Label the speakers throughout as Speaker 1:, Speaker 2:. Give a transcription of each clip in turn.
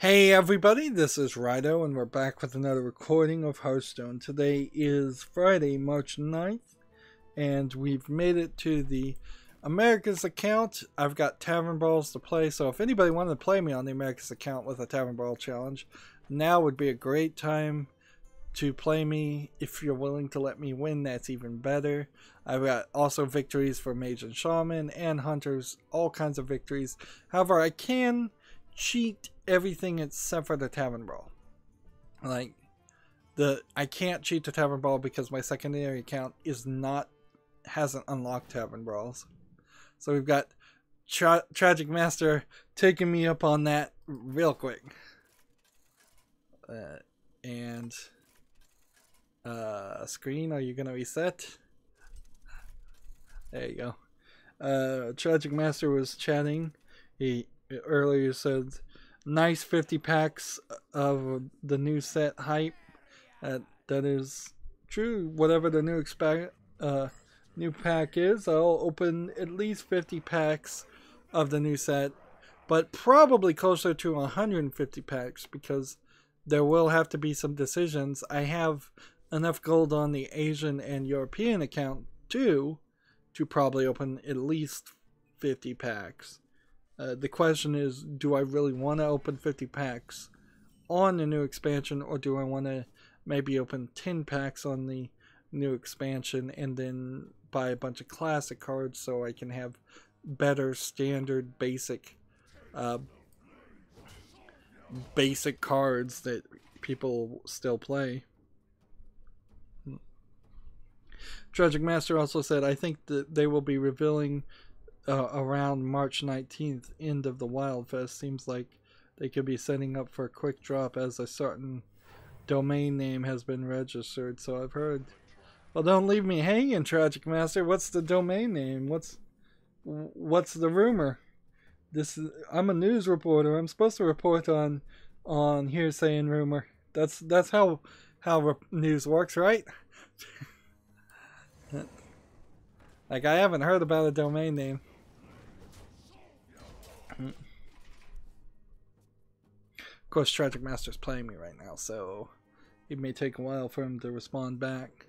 Speaker 1: Hey everybody, this is Rydo and we're back with another recording of Hearthstone. Today is Friday, March 9th, and we've made it to the Americas account. I've got Tavern Brawls to play, so if anybody wanted to play me on the Americas account with a Tavern Brawl challenge, now would be a great time to play me. If you're willing to let me win, that's even better. I've got also victories for Mage and Shaman and Hunters, all kinds of victories. However, I can cheat everything except for the Tavern Brawl. Like, I can't cheat the Tavern Brawl because my secondary account hasn't unlocked Tavern Brawls. So we've got Tragic Master taking me up on that real quick. Screen, are you gonna reset? There you go. Tragic Master was chatting. He earlier said nice 50 packs of the new set hype. That is true. Whatever the new pack is, I'll open at least 50 packs of the new set, but probably closer to 150 packs because there will have to be some decisions. I have enough gold on the Asian and European account too to probably open at least 50 packs. The question is, do I really want to open 50 packs on the new expansion, or do I want to maybe open 10 packs on the new expansion and then buy a bunch of classic cards so I can have better standard basic cards that people still play? Tragic Master also said, I think that they will be revealing around March 19th, end of the Wild Fest. Seems like they could be setting up for a quick drop as a certain domain name has been registered, so I've heard. Well, don't leave me hanging, Tragic Master. What's the domain name? What's the rumor? I'm a news reporter. I'm supposed to report on hearsay and rumor. That's how news works, right? Like, I haven't heard about a domain name. Of course, Tragic Master's playing me right now, so it may take a while for him to respond back.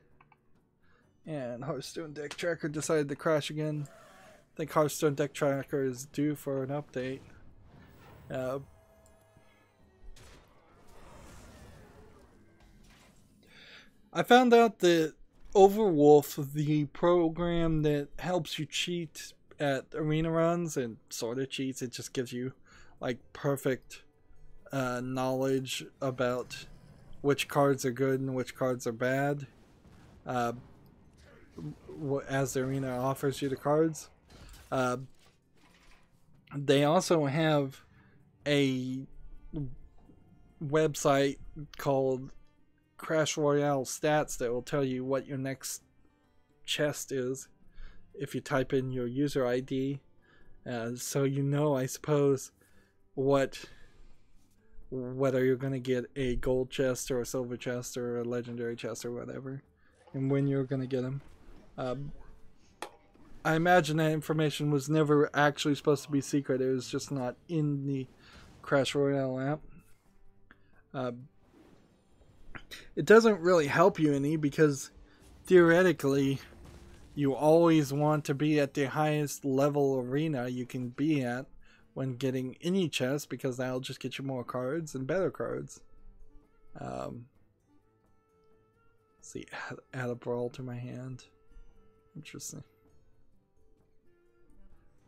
Speaker 1: And Hearthstone Deck Tracker decided to crash again. I think Hearthstone Deck Tracker is due for an update. I found out that Overwolf, the program that helps you cheat at arena runs and sort of cheats, it just gives you like perfect knowledge about which cards are good and which cards are bad as the arena offers you the cards. They also have a website called Crash Royale Stats that will tell you what your next chest is if you type in your user ID, so you know, I suppose, whether you're going to get a gold chest or a silver chest or a legendary chest or whatever, and when you're going to get them. I imagine that information was never actually supposed to be secret. It was just not in the Crash Royale app. It doesn't really help you any because theoretically you always want to be at the highest level arena you can be at when getting any chest, because that'll just get you more cards and better cards. Let's see, add a brawl to my hand. Interesting.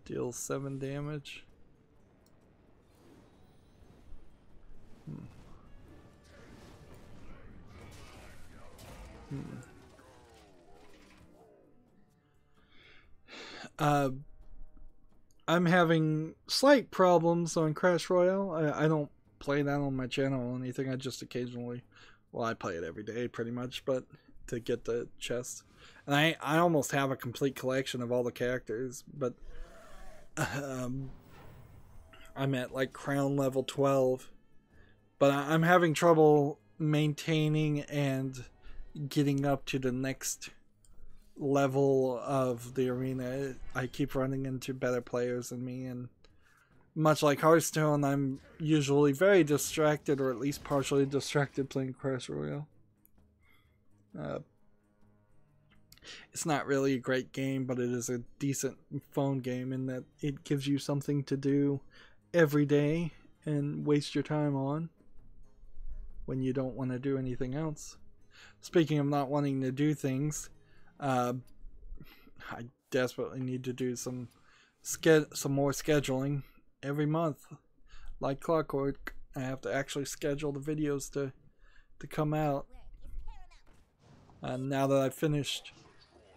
Speaker 1: Deals 7 damage. I'm having slight problems on Crash Royale. I don't play that on my channel or anything. I just occasionally, well, I play it every day pretty much, but to get the chest. And I almost have a complete collection of all the characters, but I'm at like crown level 12. But I'm having trouble maintaining and getting up to the next level of the arena. I keep running into better players than me, and much like Hearthstone, I'm usually very distracted, or at least partially distracted, playing Clash Royale. It's not really a great game, but it is a decent phone game in that it gives you something to do every day and waste your time on when you don't want to do anything else. Speaking of not wanting to do things, I desperately need to do some more scheduling every month. Like clockwork, I have to actually schedule the videos to come out. Now that I've finished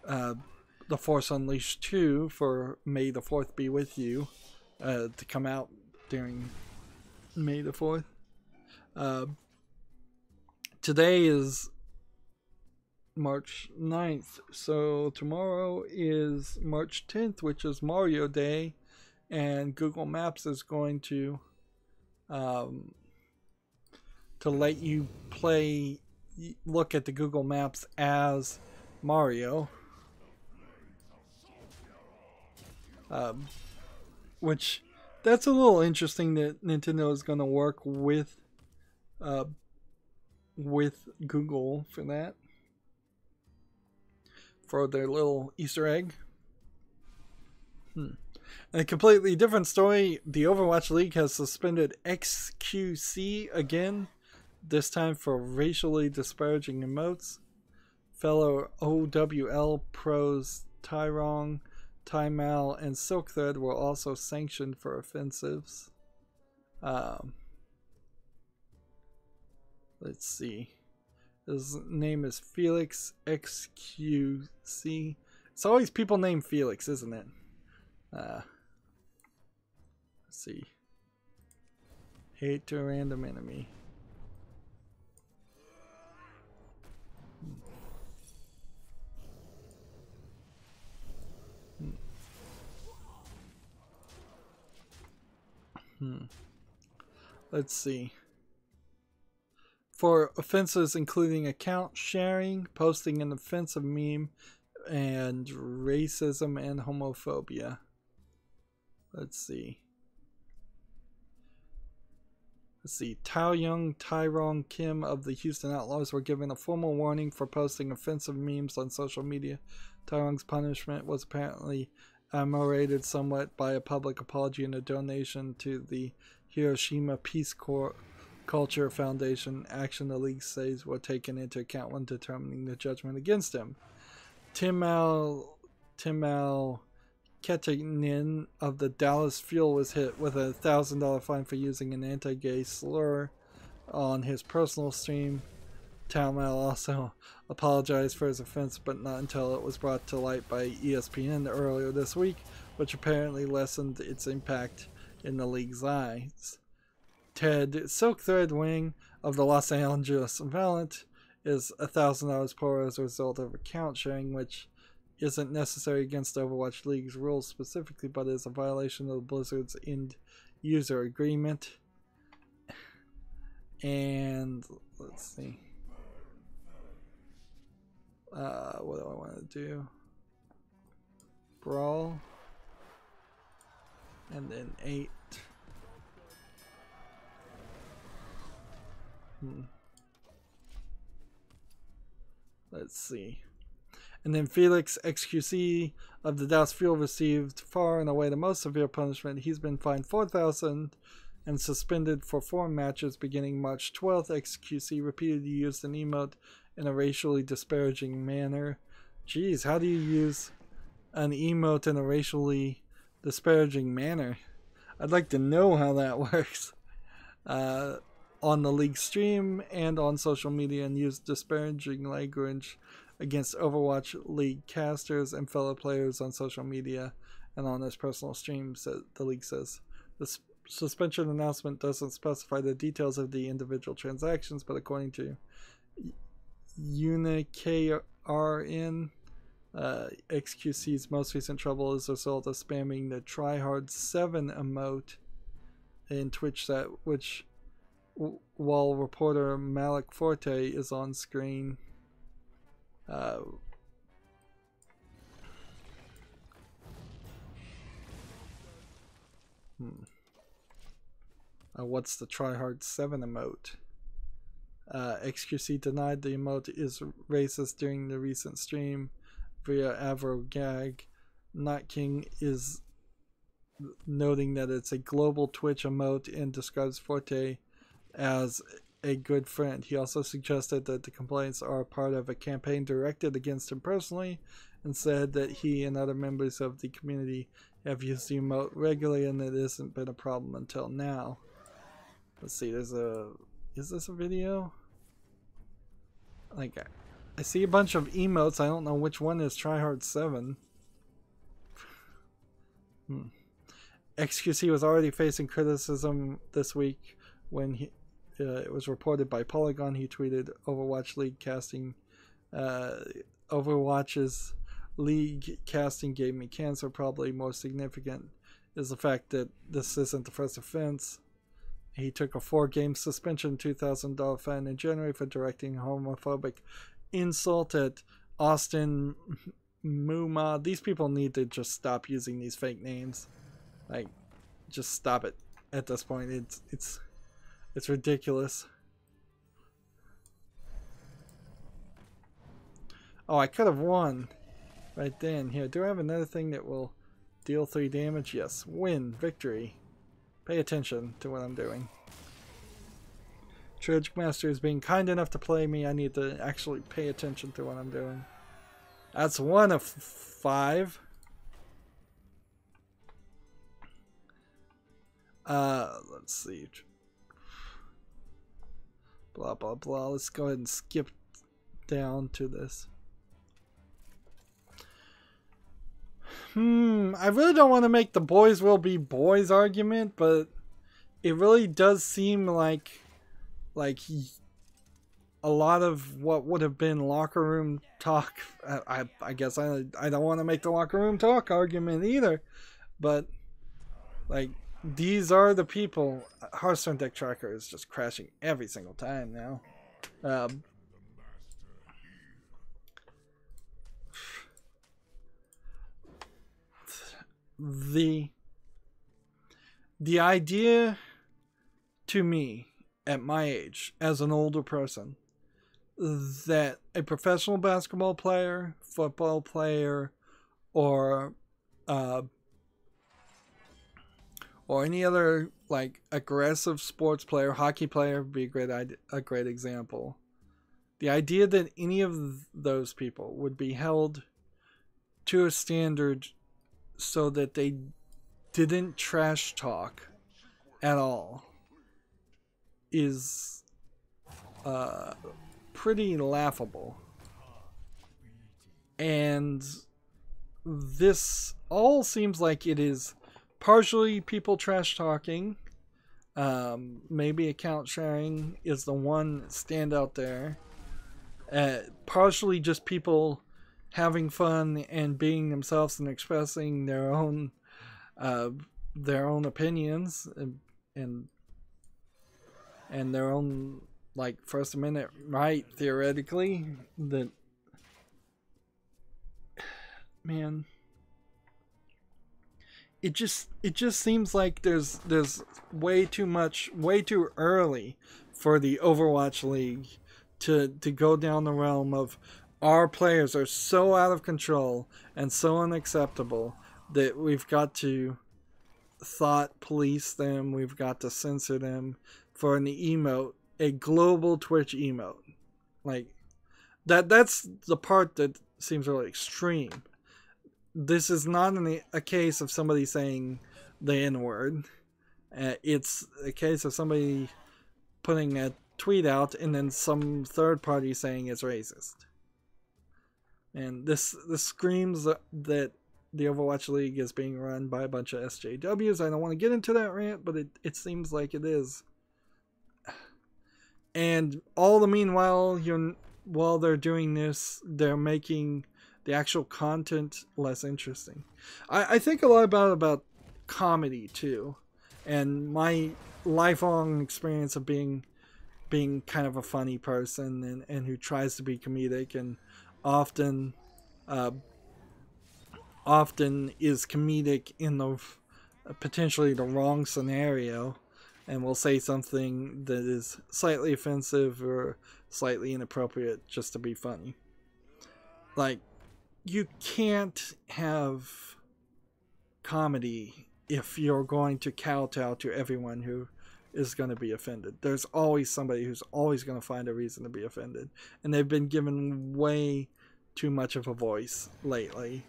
Speaker 1: The Force Unleashed 2 for May the 4th Be With You, to come out during May the 4th. Today is March 9th, so tomorrow is March 10th, which is Mario Day, and Google Maps is going to let you look at the Google Maps as Mario, which that's a little interesting that Nintendo is going to work with Google for that, for their little Easter egg. And a completely different story, the Overwatch League has suspended XQC again, this time for racially disparaging emotes. Fellow OWL pros Tyrong, Tymal, and Silkthread were also sanctioned for offensives. Let's see. His name is Felix XQC. It's always people named Felix, isn't it? Let's see. Hate to a random enemy. Let's see. For offenses including account sharing, posting an offensive meme, and racism and homophobia. Let's see. Tao Young, Tyrong Kim of the Houston Outlaws were given a formal warning for posting offensive memes on social media. Tyrong's punishment was apparently ameliorated somewhat by a public apology and a donation to the Hiroshima Peace Culture Foundation, action the league says were taken into account when determining the judgment against him. Timal Ketinin of the Dallas Fuel was hit with a $1,000 fine for using an anti-gay slur on his personal stream. Timal also apologized for his offense, but not until it was brought to light by ESPN earlier this week, which apparently lessened its impact in the league's eyes. Ted Silkthread Wing of the Los Angeles Valiant is $1,000 poor as a result of account sharing, which isn't necessary against the Overwatch League's rules specifically, but is a violation of Blizzard's end user agreement. And let's see. What do I want to do? Brawl. And then 8. Let's see. And then Felix XQC of the Dallas Fuel received far and away the most severe punishment. He's been fined $4,000 and suspended for 4 matches beginning March 12th. XQC repeatedly used an emote in a racially disparaging manner. Geez, how do you use an emote in a racially disparaging manner? I'd like to know how that works. On the league stream and on social media, and used disparaging language against Overwatch League casters and fellow players on social media and on his personal streams, the league says. The suspension announcement doesn't specify the details of the individual transactions, but according to UniKRN, XQC's most recent trouble is a result of spamming the tryhard7 emote in Twitch chat, which while reporter Malik Forte is on screen. What's the tryhard 7 emote? XQC denied the emote is racist during the recent stream via Avro Gag. Not King is noting that it's a global Twitch emote and describes Forte as a good friend. He also suggested that the complaints are part of a campaign directed against him personally, and said that he and other members of the community have used the emote regularly and it hasn't been a problem until now. Let's see, is this a video? Like, I see a bunch of emotes, I don't know which one is tryhard 7. XQC was already facing criticism this week when it was reported by Polygon. He tweeted, Overwatch League casting, Overwatch's League casting gave me cancer. Probably more significant is the fact that this isn't the first offense. He took a 4-game suspension, $2,000 fine in January for directing a homophobic insult at Austin Muma. These people need to just stop using these fake names. Like, just stop it at this point. It's ridiculous. Oh, I could have won right then. Here, do I have another thing that will deal 3 damage? Yes. Win. Victory. Pay attention to what I'm doing. Tragic Master is being kind enough to play me. I need to actually pay attention to what I'm doing. That's 1 of 5. Let's see. Blah, blah, blah. Let's go ahead and skip down to this. I really don't want to make the boys will be boys argument, but it really does seem like a lot of what would have been locker room talk. I guess I don't want to make the locker room talk argument either, but like, these are the people. Hearthstone deck tracker is just crashing every single time now. The idea to me at my age, as an older person, that a professional basketball player, football player, or any other like aggressive sports player, hockey player would be a great example. The idea that any of those people would be held to a standard so that they didn't trash talk at all is pretty laughable. And this all seems like it is partially people trash talking. Maybe account sharing is the one standout there. Partially just people having fun and being themselves and expressing their own opinions and their own like First Amendment right, theoretically. That, man, it just seems like there's way too early for the Overwatch League to go down the realm of our players are so out of control and so unacceptable that we've got to thought police them, we've got to censor them for an emote, a global Twitch emote. Like, that's the part that seems really extreme. This is not a case of somebody saying the N-word. It's a case of somebody putting a tweet out and then some third party saying it's racist. And this screams that the Overwatch League is being run by a bunch of SJWs. I don't want to get into that rant, but it seems like it is. And all the meanwhile, while they're doing this, they're making the actual content less interesting. I think a lot about comedy too, and my lifelong experience of being kind of a funny person and who tries to be comedic and often is comedic in the potentially the wrong scenario. and will say something that is slightly offensive or slightly inappropriate just to be funny. Like, you can't have comedy if you're going to kowtow to everyone who is going to be offended. There's always somebody who's always going to find a reason to be offended, and they've been given way too much of a voice lately.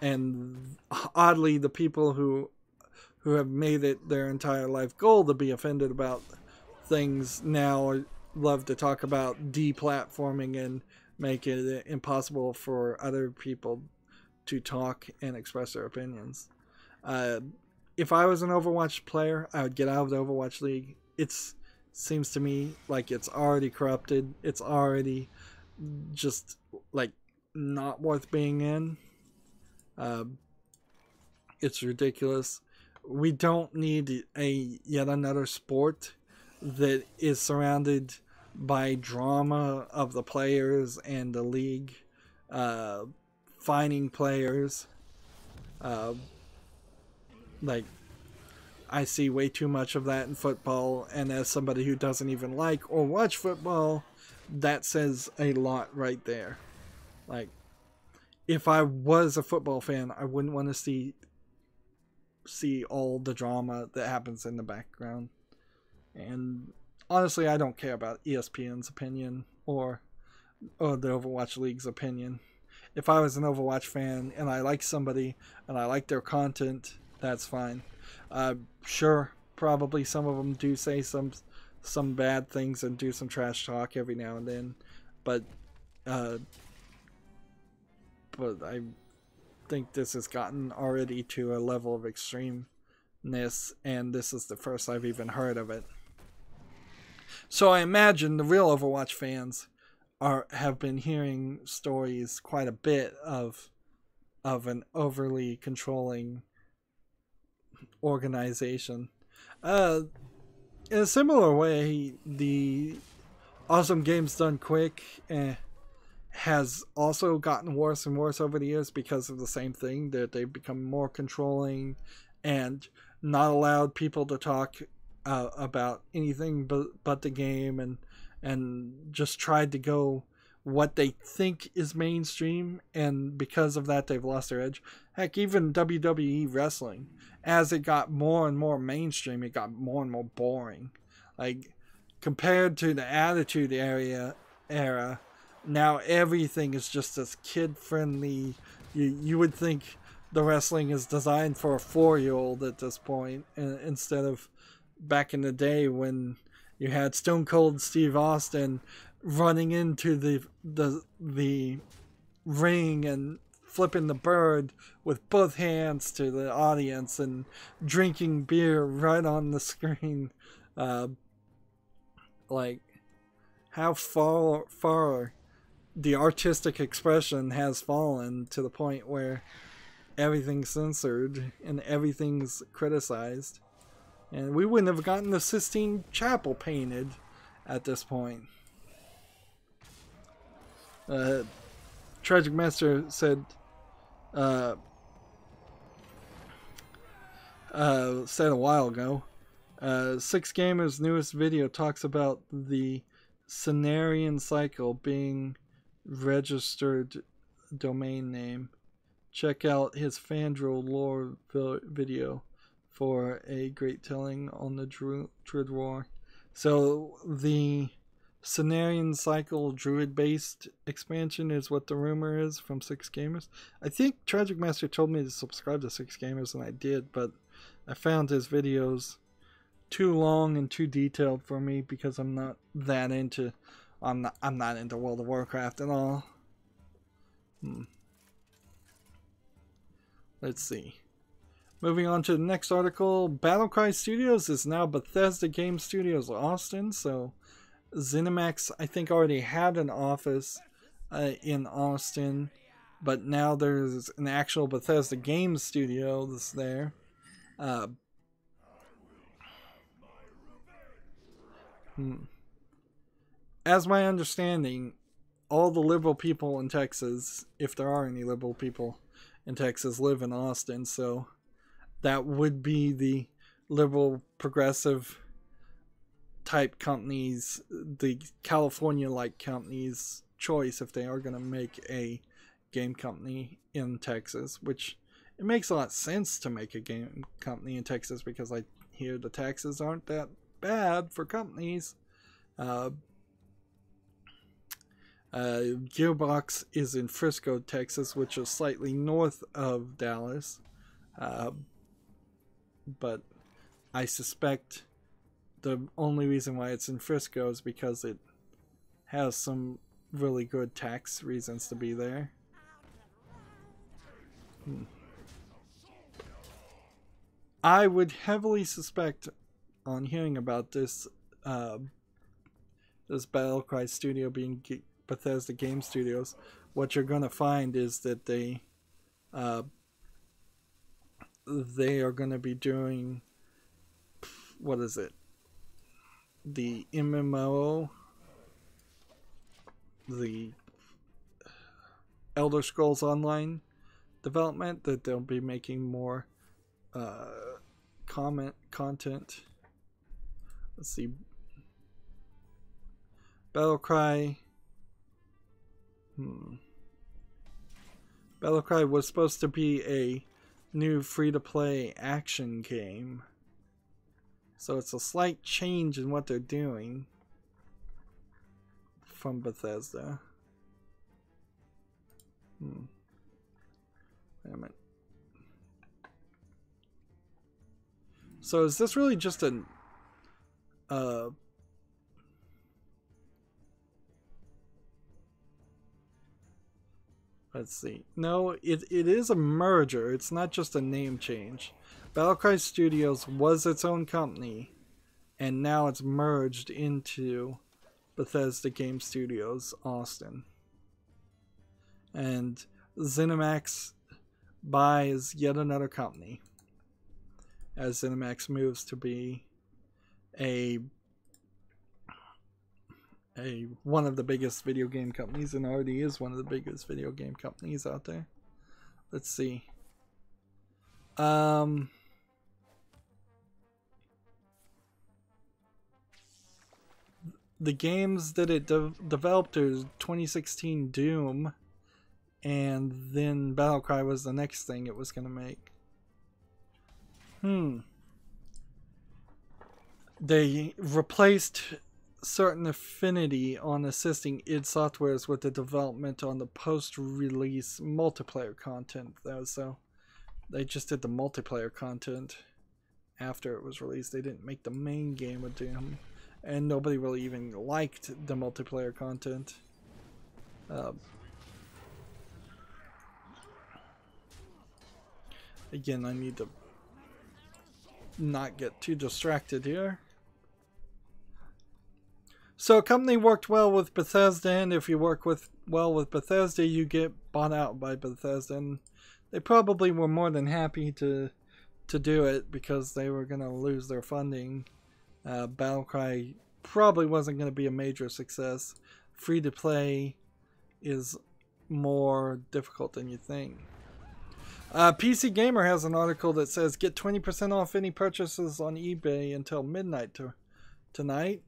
Speaker 1: And oddly, the people who have made it their entire life goal to be offended about things now love to talk about deplatforming and make it impossible for other people to talk and express their opinions. If I was an Overwatch player, I would get out of the Overwatch League. It seems to me like it's already corrupted. It's already just like not worth being in. It's ridiculous. We don't need yet another sport that is surrounded by drama of the players and the league fining players. Like, I see way too much of that in football, and as somebody who doesn't even like or watch football, that says a lot right there. Like, if I was a football fan, I wouldn't want to see all the drama that happens in the background. And honestly, I don't care about ESPN's opinion or the Overwatch League's opinion. If I was an Overwatch fan and I like somebody and I like their content, that's fine. Sure, probably some of them do say some bad things and do some trash talk every now and then, but I think this has gotten already to a level of extremeness, and this is the first I've even heard of it. So I imagine the real Overwatch fans have been hearing stories quite a bit of an overly controlling organization. In a similar way, the Awesome Games Done Quick has also gotten worse and worse over the years because of the same thing, that they've become more controlling and not allowed people to talk about anything but the game, and just tried to go what they think is mainstream, and because of that they've lost their edge. Heck, even WWE wrestling, as it got more and more mainstream, it got more and more boring. Like, compared to the Attitude Era, now everything is just as kid-friendly. You would think the wrestling is designed for a 4-year-old at this point, instead of back in the day when you had Stone Cold Steve Austin running into the ring and flipping the bird with both hands to the audience and drinking beer right on the screen. Like, how far the artistic expression has fallen to the point where everything's censored and everything's criticized. And we wouldn't have gotten the Sistine Chapel painted at this point. Tragic Master said a while ago, Six Gamer's newest video talks about the Cenarian cycle being registered domain name. Check out his Fandral lore video for a great telling on the Druid War. So the Cenarian cycle druid-based expansion is what the rumor is from Six Gamers. I think Tragic Master told me to subscribe to Six Gamers, and I did, but I found his videos too long and too detailed for me because I'm not that into I'm not into World of Warcraft at all. Let's see. Moving on to the next article, Battlecry Studios is now Bethesda Game Studios Austin. So ZeniMax, I think, already had an office in Austin, but now there's an actual Bethesda Game Studio that's there. As my understanding, all the liberal people in Texas, if there are any liberal people in Texas, live in Austin, so that would be the liberal progressive type companies, the California like companies choice if they are going to make a game company in Texas, which it makes a lot of sense to make a game company in Texas because I hear the taxes aren't that bad for companies. Gearbox is in Frisco, Texas, which is slightly north of Dallas, but I suspect the only reason why it's in Frisco is because it has some really good tax reasons to be there. I would heavily suspect, on hearing about this, this Battlecry studio being Bethesda Game Studios, what you're going to find is that they are going to be doing, what is it? The MMO, the Elder Scrolls Online development, that they'll be making more content. Let's see. Battlecry. Battlecry was supposed to be a new free-to-play action game. So it's a slight change in what they're doing from Bethesda. Wait a minute. So is this really just an let's see. No, it is a merger. It's not just a name change. Battlecry Studios was its own company, and now it's merged into Bethesda Game Studios Austin. And ZeniMax buys yet another company, as ZeniMax moves to be a one of the biggest video game companies, and already is one of the biggest video game companies out there. Let's see. The games that it developed are 2016 Doom, and then Battlecry was the next thing it was going to make. They replaced certain affinity on assisting id Softwares with the development on the post-release multiplayer content, though. So they just did the multiplayer content after it was released. They didn't make the main game with Doom, and nobody really even liked the multiplayer content. Again, I need to not get too distracted here. So a company worked well with Bethesda, and if you work well with Bethesda, you get bought out by Bethesda, and they probably were more than happy to do it because they were going to lose their funding. Battlecry probably wasn't going to be a major success. Free to play is more difficult than you think. PC Gamer has an article that says get 20% off any purchases on eBay until midnight tonight.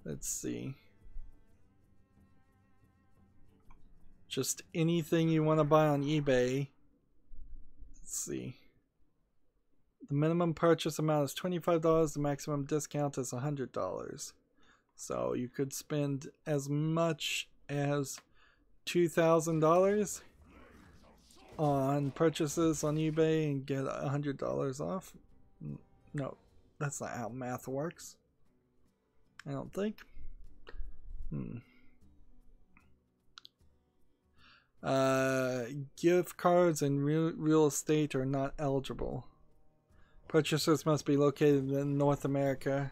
Speaker 1: Let's see. Just anything you want to buy on eBay. Let's see. The minimum purchase amount is $25. The maximum discount is $100. So you could spend as much as $2,000 on purchases on eBay and get $100 off. No, that's not how math works. I don't think. Gift cards and real estate are not eligible. Purchasers must be located in North America.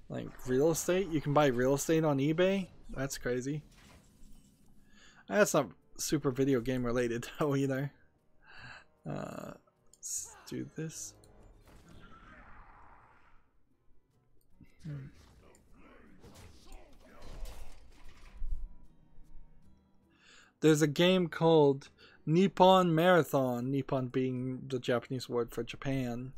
Speaker 1: Like real estate? You can buy real estate on eBay? That's crazy. That's not super video game related though either. Let's do this. There's a game called Nippon Marathon, Nippon being the Japanese word for Japan,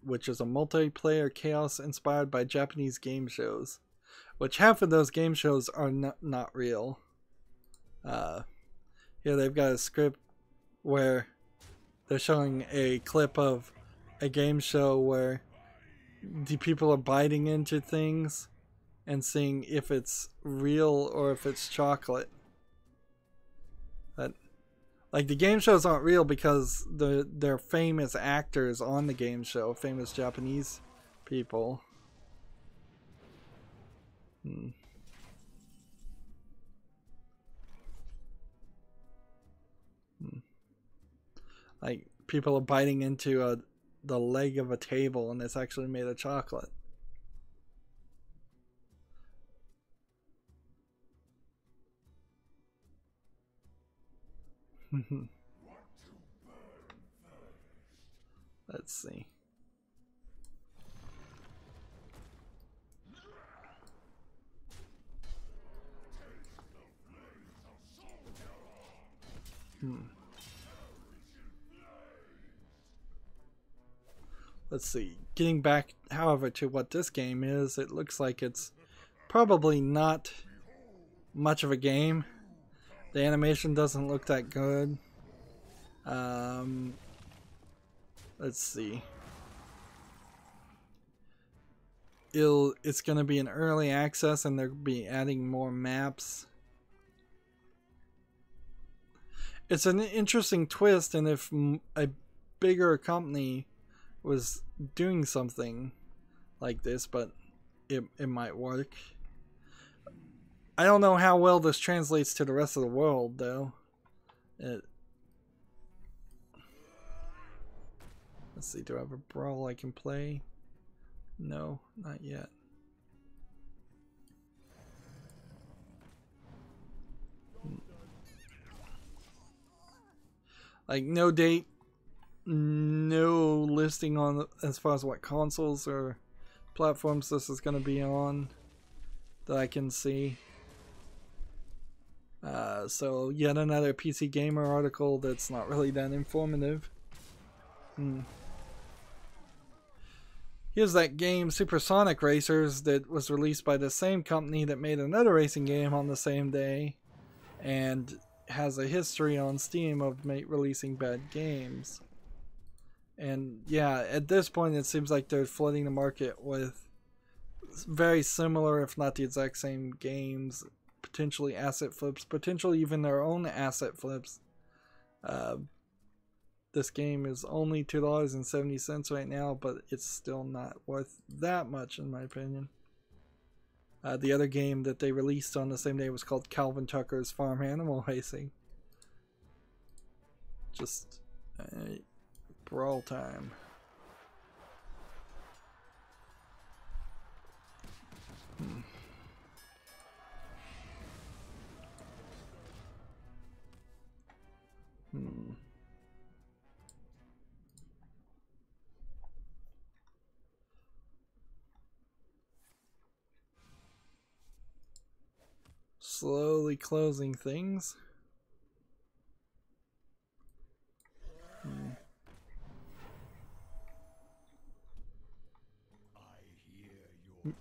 Speaker 1: which is a multiplayer chaos inspired by Japanese game shows, which half of those game shows are not real. Here they've got a script where they're showing a clip of a game show where the people are biting into things and seeing if it's real or if it's chocolate. But like, the game shows aren't real because they're famous actors on the game show, famous Japanese people. Like, people are biting into the leg of a table and it's actually made of chocolate. Let's see. Let's see. Getting back, however, to what this game is, it looks like it's probably not much of a game. The animation doesn't look that good. Let's see. It's going to be in early access and they'll be adding more maps. It's an interesting twist, and if a bigger company was doing something like this, but it might work. I don't know how well this translates to the rest of the world, though. Let's see, do I have a brawl I can play? No, not yet. Like, no date, no listing on as far as what consoles or platforms this is going to be on that I can see. So yet another PC Gamer article that's not really that informative. Here's that game Supersonic Racers that was released by the same company that made another racing game on the same day and has a history on Steam of releasing bad games. And yeah, at this point it seems like they're flooding the market with very similar, if not the exact same games, potentially asset flips, potentially even their own asset flips. This game is only $2.70 right now, but it's still not worth that much in my opinion. The other game that they released on the same day was called Calvin Tucker's Farm Animal Racing. Just brawl time. Slowly closing things.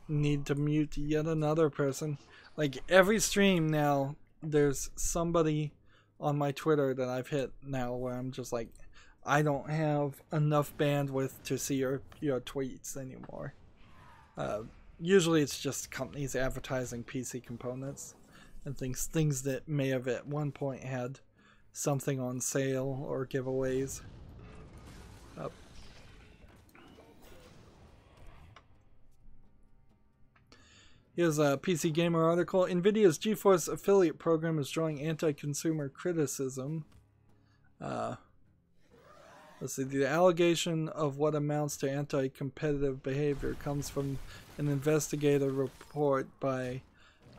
Speaker 1: Need to mute yet another person. Like, every stream now, there's somebody on my Twitter that I've hit now where I'm just like, I don't have enough bandwidth to see your tweets anymore. Usually it's just companies advertising PC components and things that may have at one point had something on sale or giveaways. Here's a PC Gamer article. NVIDIA's GeForce affiliate program is drawing anti-consumer criticism. Let's see. The allegation of what amounts to anti-competitive behavior comes from an investigative report by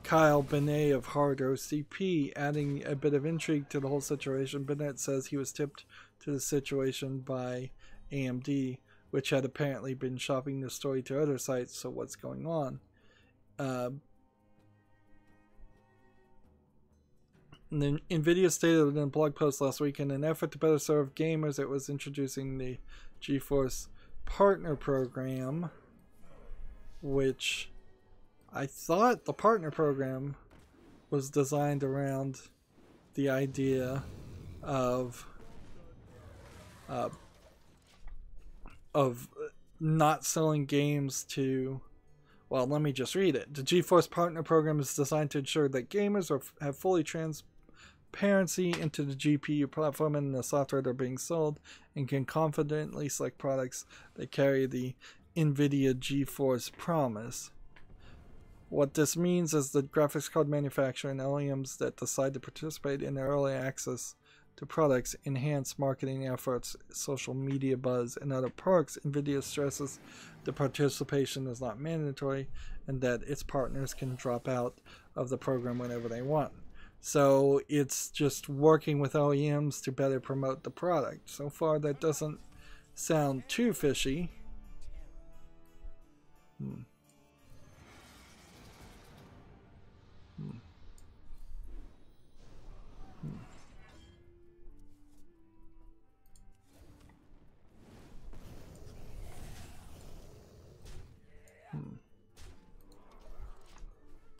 Speaker 1: Kyle Benet of Harder CP, adding a bit of intrigue to the whole situation. Bennett says he was tipped to the situation by AMD, which had apparently been shopping the story to other sites. So what's going on? And then NVIDIA stated in a blog post last week, in an effort to better serve gamers, it was introducing the GeForce Partner Program, which I thought the Partner Program was designed around the idea of not selling games to, well, let me just read it. The GeForce Partner Program is designed to ensure that gamers have fully transparency into the GPU platform and the software that are being sold, and can confidently select products that carry the NVIDIA GeForce promise. What this means is that graphics card manufacturer and OEMs that decide to participate in early access to products, enhance marketing efforts, social media buzz, and other perks. NVIDIA stresses the participation is not mandatory and that its partners can drop out of the program whenever they want. So it's just working with OEMs to better promote the product. So far, that doesn't sound too fishy.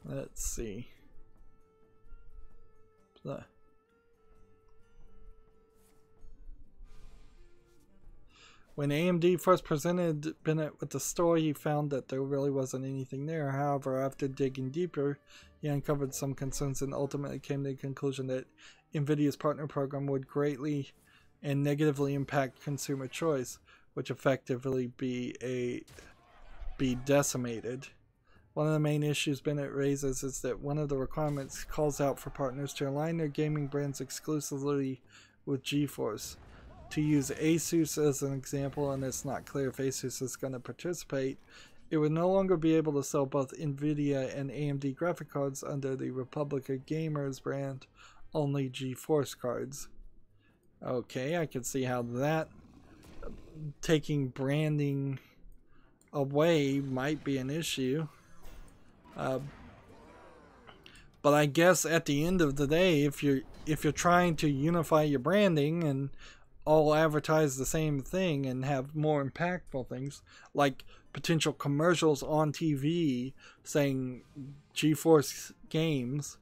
Speaker 1: Let's see. When AMD first presented Bennett with the story, he found that there really wasn't anything there. However, after digging deeper, he uncovered some concerns and ultimately came to the conclusion that NVIDIA's partner program would greatly and negatively impact consumer choice, which effectively be decimated. One of the main issues Bennett raises is that one of the requirements calls out for partners to align their gaming brands exclusively with GeForce. To use Asus as an example, and it's not clear if Asus is going to participate, it would no longer be able to sell both NVIDIA and AMD graphic cards under the Republic of Gamers brand, only GeForce cards. Okay, I can see how that taking branding away might be an issue. But I guess at the end of the day, if you're trying to unify your branding and all advertise the same thing and have more impactful things, like potential commercials on TV saying GeForce games,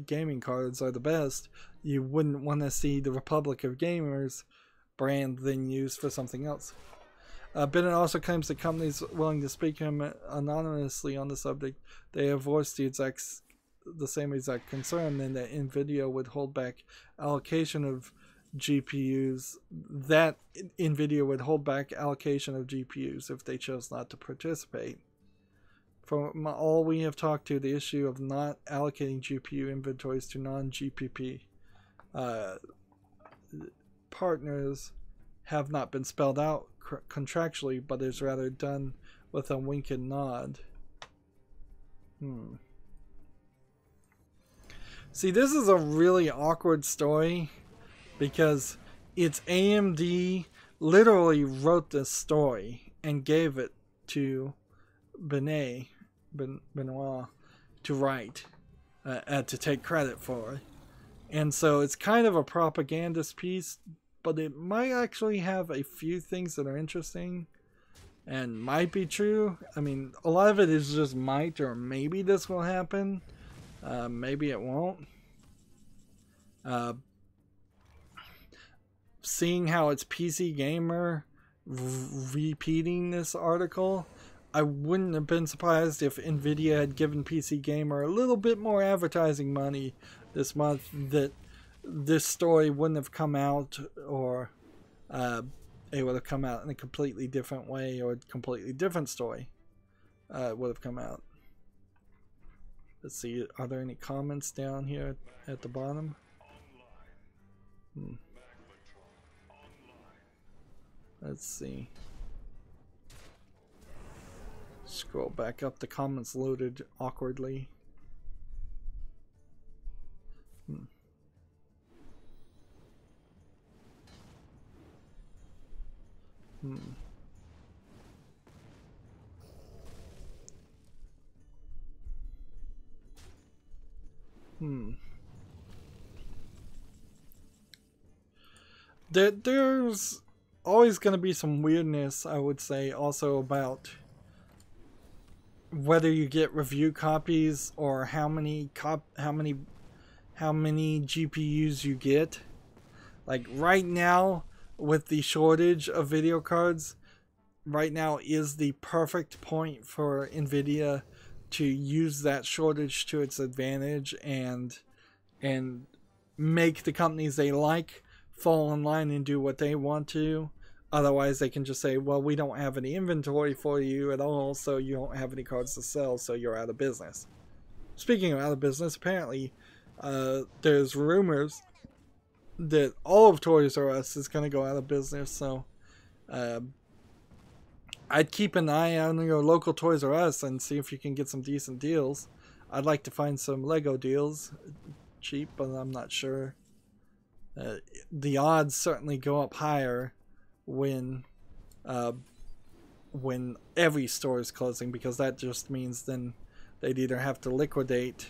Speaker 1: gaming cards are the best, you wouldn't want to see the Republic of Gamers brand then used for something else. Bennett also claims that companies willing to speak to him anonymously on the subject, they have voiced the same exact concern, and that NVIDIA would hold back allocation of GPUs, that NVIDIA would hold back allocation of GPUs if they chose not to participate. From all we have talked to, the issue of not allocating GPU inventories to non-GPP partners have not been spelled out contractually, but is rather done with a wink and nod. See, this is a really awkward story because it's AMD literally wrote this story and gave it to Benoit to write, to take credit for. And so it's kind of a propagandist piece, but it might actually have a few things that are interesting and might be true. I mean, a lot of it is just might or maybe this will happen. Maybe it won't. Seeing how it's PC Gamer repeating this article, I wouldn't have been surprised if NVIDIA had given PC Gamer a little bit more advertising money this month, that this story wouldn't have come out, or it would have come out in a completely different way, or a completely different story would have come out. Let's see, are there any comments down here at the bottom? Let's see. Scroll back up, the comments loaded awkwardly. there's always going to be some weirdness, I would say, also about whether you get review copies or how many GPUs you get. Like right now, with the shortage of video cards, right now is the perfect point for NVIDIA to use that shortage to its advantage and make the companies they like fall in line and do what they want to. Otherwise, they can just say, well, we don't have any inventory for you at all, so you don't have any cards to sell, so you're out of business. Speaking of out of business, apparently there's rumors that all of Toys R Us is going to go out of business, so I'd keep an eye on your local Toys R Us and see if you can get some decent deals. I'd like to find some Lego deals, cheap, but I'm not sure. The odds certainly go up higher when every store is closing, because that just means then they'd either have to liquidate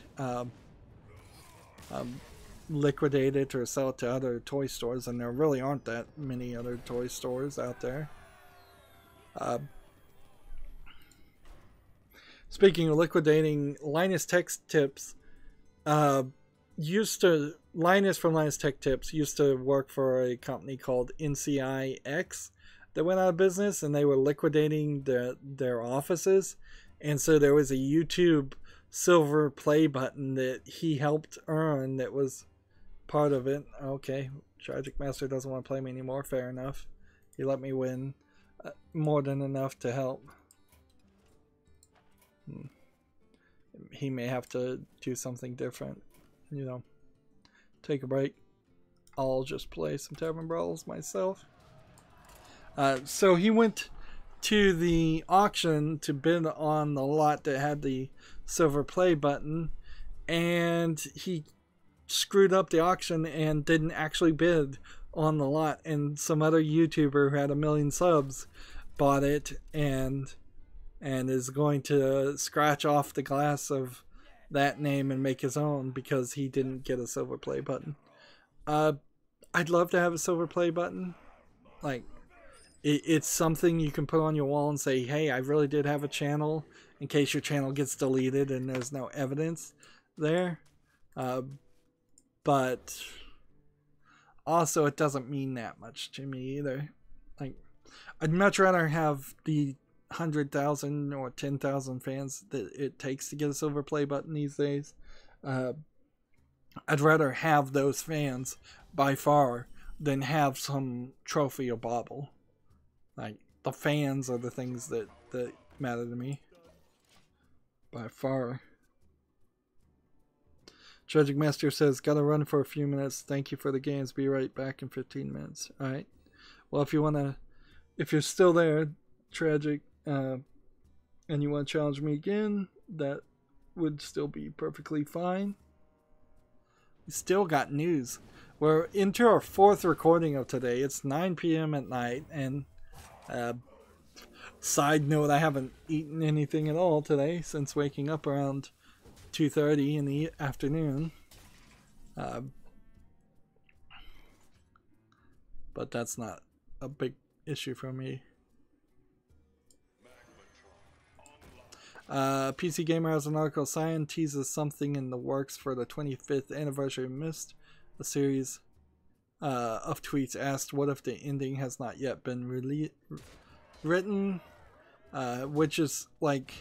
Speaker 1: it or sell it to other toy stores, and there really aren't that many other toy stores out there. Speaking of liquidating, Linus Tech Tips Linus from Linus Tech Tips used to work for a company called NCIX that went out of business, and they were liquidating their offices, and so there was a YouTube silver play button that he helped earn that was part of it. Okay, Tragic Master doesn't want to play me anymore. Fair enough. He let me win more than enough to help. He may have to do something different, you know, take a break. I'll just play some Tavern Brawls myself. So he went to the auction to bid on the lot that had the silver play button, and he screwed up the auction and didn't actually bid on the lot, and some other YouTuber who had 1 million subs bought it and is going to scratch off the glass of that name and make his own because he didn't get a silver play button. I'd love to have a silver play button. Like, it's something you can put on your wall and say, hey, I really did have a channel, in case your channel gets deleted and there's no evidence there. But also, it doesn't mean that much to me either. Like, I'd much rather have the 100,000 or 10,000 fans that it takes to get a silver play button these days. I'd rather have those fans by far than have some trophy or bauble. Like, the fans are the things that matter to me by far. Tragic Master says, gotta run for a few minutes. Thank you for the games. Be right back in 15 minutes. Alright. Well, if you're still there, Tragic, and you want to challenge me again, that would still be perfectly fine. We still got news. We're into our 4th recording of today. It's 9 p.m. at night, and side note, I haven't eaten anything at all today since waking up around 2:30 in the afternoon. But that's not a big issue for me. PC Gamer has an article. Cyan teases something in the works for the 25th anniversary of Myst. A series of tweets asked, what if the ending has not yet been written? Which is like,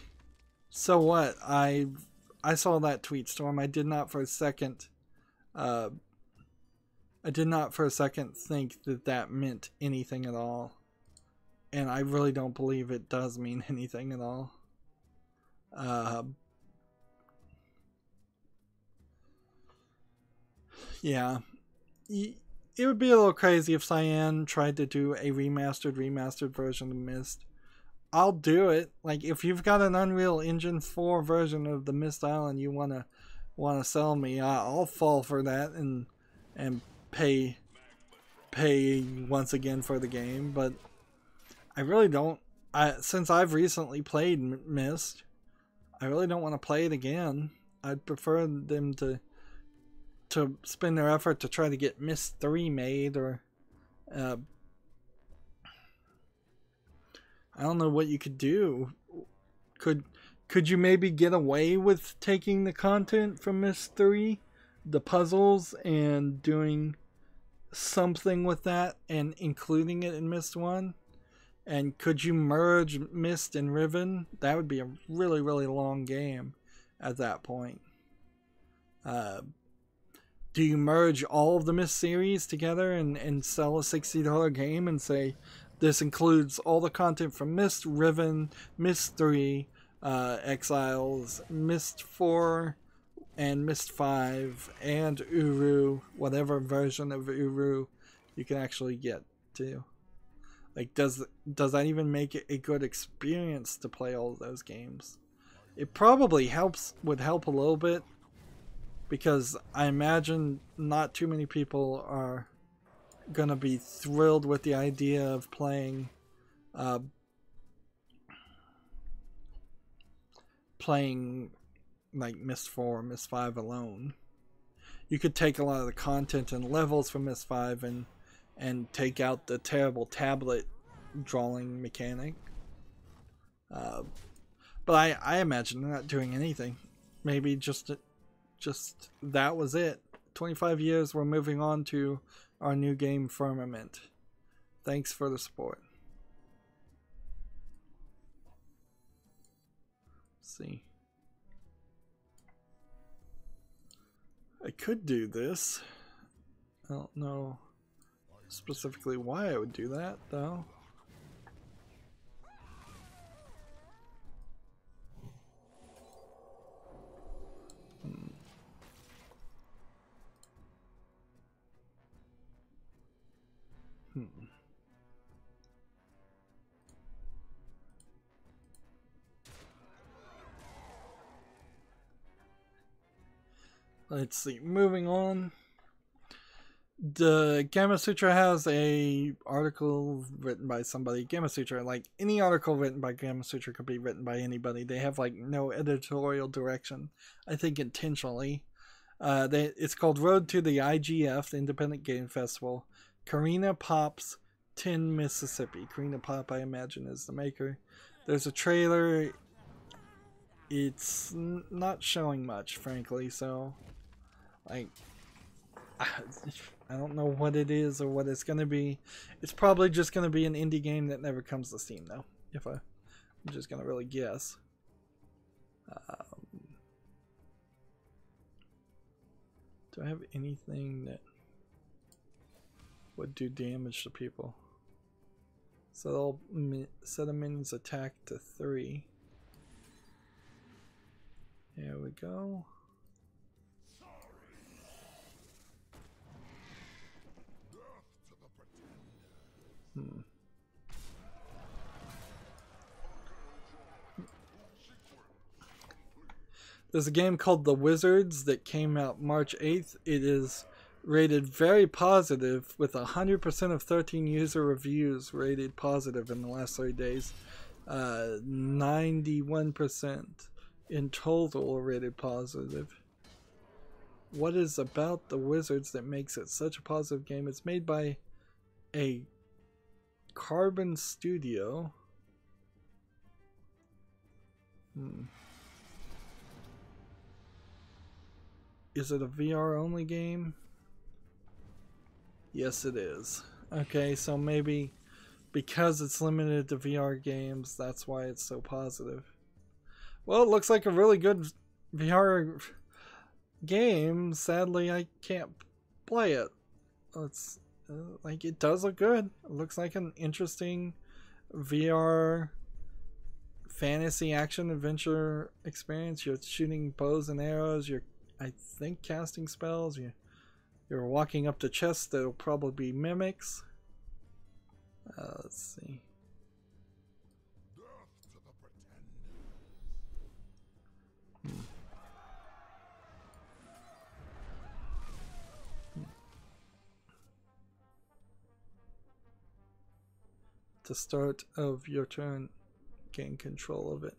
Speaker 1: so what? I saw that tweet storm. I did not for a second think that meant anything at all. And I really don't believe it does mean anything at all. Yeah, it would be a little crazy if Cyan tried to do a remastered version of Myst. I'll do it. Like, if you've got an Unreal Engine 4 version of the Myst Island you wanna sell me, I'll fall for that and pay once again for the game. But I really don't. Since I've recently played Myst, I really don't want to play it again. I'd prefer them to spend their effort to try to get Myst 3 made, or Uh, I don't know what you could do. Could you maybe get away with taking the content from Myst 3, the puzzles, and doing something with that and including it in Myst 1? And could you merge Myst and Riven? That would be a really, really long game at that point. Do you merge all of the Myst series together and sell a $60 game and say, this includes all the content from Myst, Riven, Myst 3, Exiles, Myst 4, and Myst 5, and Uru, whatever version of Uru you can actually get to. Like, does that even make it a good experience to play all of those games? It probably would help a little bit, because I imagine not too many people are gonna be thrilled with the idea of playing like Myst 4, Myst 5 alone. You could take a lot of the content and levels from Myst 5 and take out the terrible tablet drawing mechanic. But I imagine they're not doing anything. Maybe just that was it. 25 years, we're moving on to our new game, Firmament. Thanks for the support. Let's see. I could do this. I don't know specifically why I would do that, though. Let's see, moving on. The Gamma Sutra has a article written by somebody. Gamma Sutra, like any article written by Gamma Sutra could be written by anybody. They have like no editorial direction, I think intentionally. It's called Road to the IGF, the Independent Game Festival. Karina Pop's Tin, Mississippi. Karina Pop, I imagine, is the maker. There's a trailer. It's not showing much, frankly, so like I don't know what it is or what it's gonna be. It's probably just gonna be an indie game that never comes to Steam, though. If I'm just gonna really guess. Do I have anything that would do damage to people? So they'll set a minion's attack to 3. There we go. There's a game called The Wizards that came out March 8th. It is rated very positive, with 100% of 13 user reviews rated positive in the last 3 days. 91% in total rated positive. What is about The Wizards that makes it such a positive game? It's made by a Carbon Studio. Is it a VR only game? Yes, it is. Okay, so maybe because it's limited to VR games, that's why it's so positive. Well, it looks like a really good VR game. Sadly, I can't play it. It's like, it does look good. It looks like an interesting VR fantasy action adventure experience. You're shooting bows and arrows. You're, I think, casting spells. You're walking up to chests that'll probably be mimics. Let's see. At the start of your turn, gain control of it.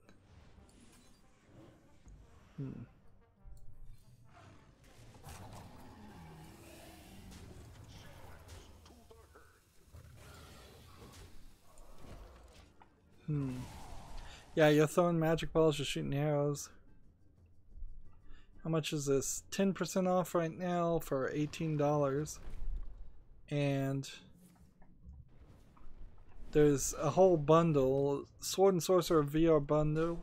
Speaker 1: Yeah, you're throwing magic balls, you're shooting arrows. How much is this? 10% off right now for $18. And there's a whole bundle, Sword and Sorcerer VR bundle,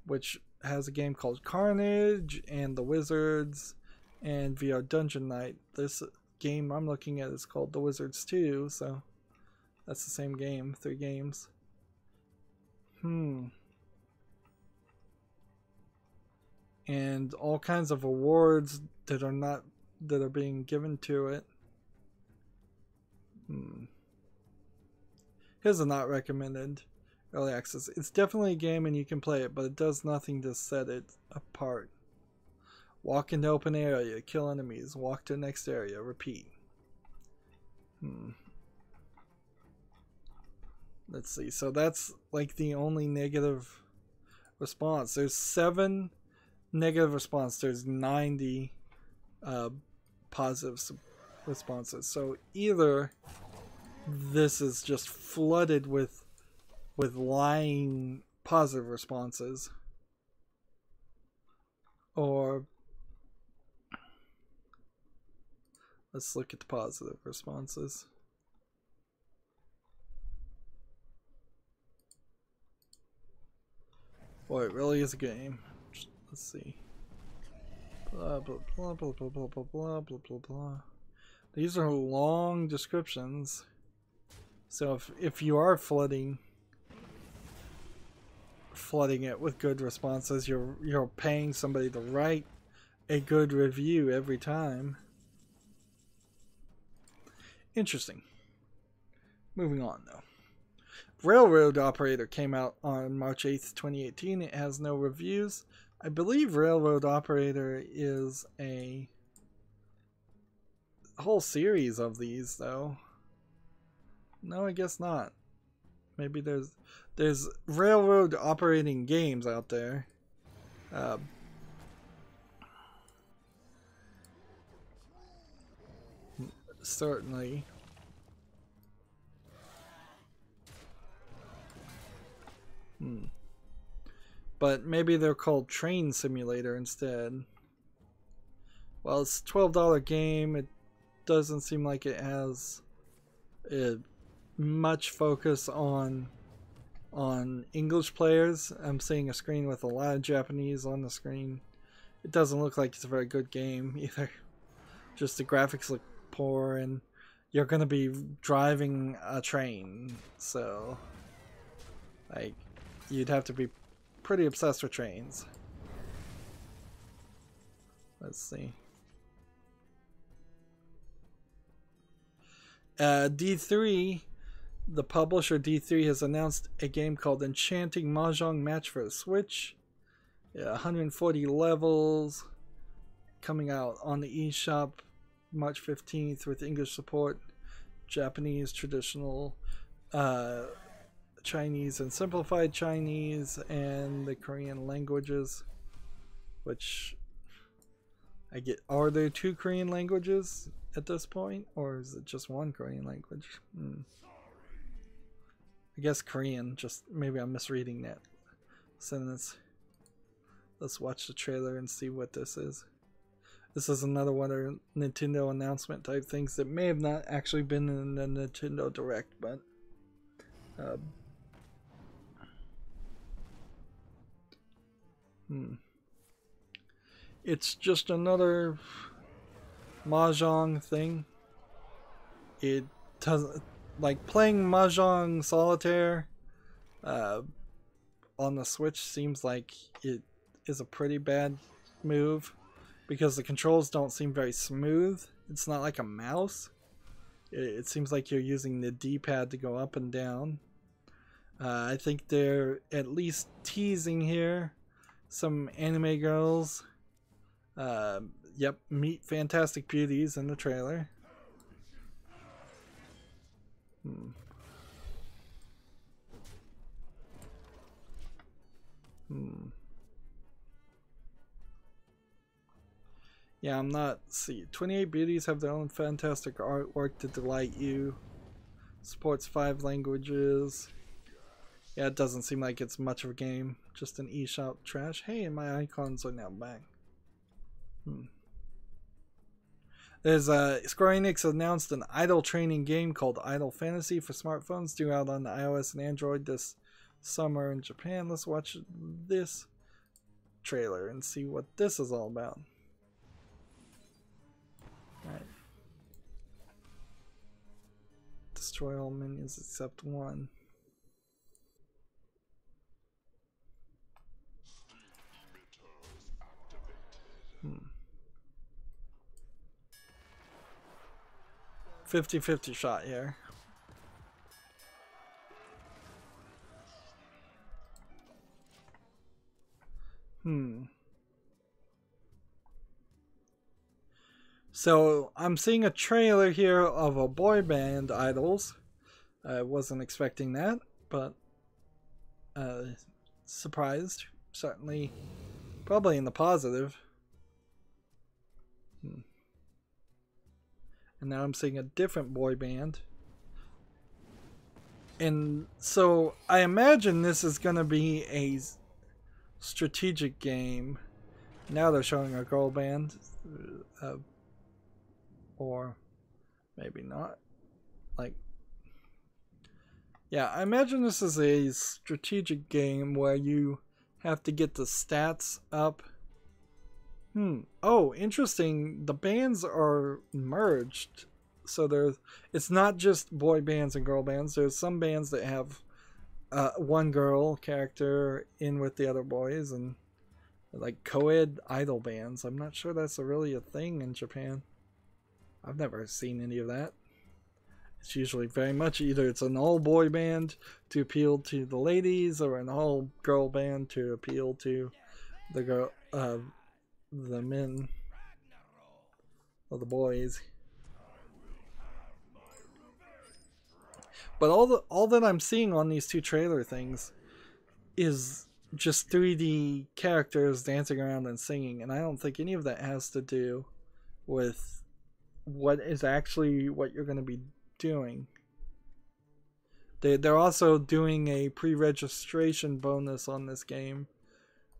Speaker 1: which has a game called Carnage and The Wizards and VR Dungeon Knight. This game I'm looking at is called The Wizards 2, so that's the same game, 3 games. And all kinds of awards that are being given to it. Here's a not recommended early access. It's definitely a game and you can play it, but it does nothing to set it apart. Walk into open area, kill enemies, walk to next area, repeat. Let's see, so that's like the only negative response. There's 7 negative response. There's 90 positive responses. So either this is just flooded with lying positive responses, or let's look at the positive responses. Boy, it really is a game. Let's see. Blah blah blah blah blah blah blah blah blah blah blah. These are long descriptions. So if you are flooding it with good responses, you're paying somebody to write a good review every time. Interesting. Moving on though. Railroad Operator came out on March 8th, 2018. It has no reviews. I believe Railroad Operator is a whole series of these, though. No, I guess not. Maybe there's railroad operating games out there. Certainly. But maybe they're called Train Simulator instead. Well, it's a $12 game. It doesn't seem like it has much focus on English players. I'm seeing a screen with a lot of Japanese on the screen. It doesn't look like it's a very good game either. Just the graphics look poor, and you're going to be driving a train, so like you'd have to be pretty obsessed with trains. Let's see. D3, the publisher D3 has announced a game called Enchanting Mahjong Match for the Switch. 140 levels, coming out on the eShop March 15th with English support, Japanese, traditional, Chinese and simplified Chinese, and the Korean languages, which I get. Are there 2 Korean languages at this point, or is it just 1 Korean language? I guess Korean, just maybe I'm misreading that sentence. Let's watch the trailer and see what this is. This is another one of Nintendo announcement type things that may have not actually been in the Nintendo Direct, but it's just another Mahjong thing. It doesn't, like, playing Mahjong Solitaire on the Switch seems like it is a pretty bad move because the controls don't seem very smooth. It's not like a mouse. It seems like you're using the D-pad to go up and down. I think they're at least teasing here some anime girls. Yep, meet fantastic beauties in the trailer. Yeah, I'm not. See, 28 beauties have their own fantastic artwork to delight you. Supports 5 languages. Yeah, it doesn't seem like it's much of a game. Just an eShop trash. Hey, and my icons are now back. There's Square Enix announced an idle training game called Idle Fantasy for smartphones, due out on iOS and Android this summer in Japan. Let's watch this trailer and see what this is all about. Alright. Destroy all minions except one. 50-50 shot here. So I'm seeing a trailer here of a boy band idols. I wasn't expecting that, but surprised. Certainly, probably in the positive. And now I'm seeing a different boy band. And so I imagine this is going to be a strategic game. Now they're showing a girl band. Or maybe not. Like, yeah, I imagine this is a strategic game where you have to get the stats up. Oh, interesting. The bands are merged. So it's not just boy bands and girl bands. There's some bands that have one girl character in with the other boys, and like co-ed idol bands. I'm not sure that's really a thing in Japan. I've never seen any of that. It's usually very much either it's an all boy band to appeal to the ladies, or an all girl band to appeal to the girl, the men, or the boys. But all that I'm seeing on these two trailer things is just 3D characters dancing around and singing, and I don't think any of that has to do with what is actually what you're going to be doing. They're also doing a pre-registration bonus on this game,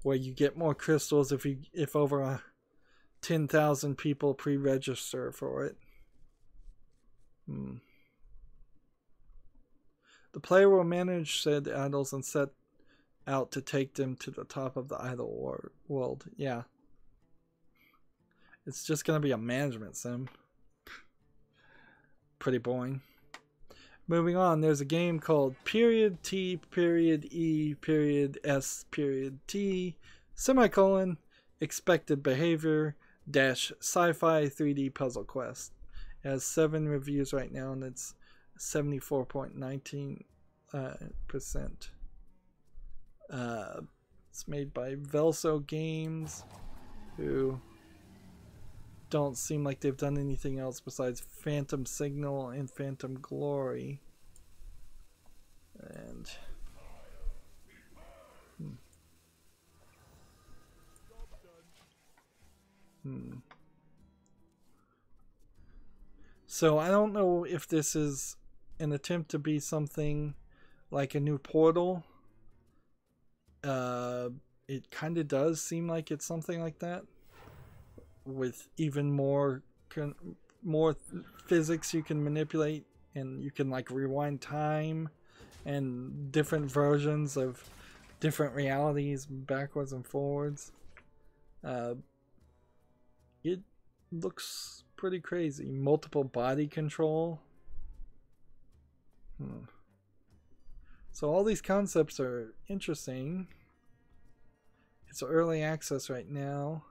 Speaker 1: where you get more crystals if over 10,000 people pre-register for it. The player will manage said idols and set out to take them to the top of the idol world. Yeah. It's just going to be a management sim. Pretty boring. Moving on, there's a game called period T period E period S period T semicolon expected behavior dash sci-fi 3D puzzle quest. It has 7 reviews right now, and it's 74.19%. It's made by Velso Games, who don't seem like they've done anything else besides Phantom Signal and Phantom Glory. And so I don't know if this is an attempt to be something like a new Portal. It kind of does seem like it's something like that, with even more physics you can manipulate, and you can like rewind time and different versions of different realities backwards and forwards. It looks pretty crazy. Multiple body control. So all these concepts are interesting. It's early access right now.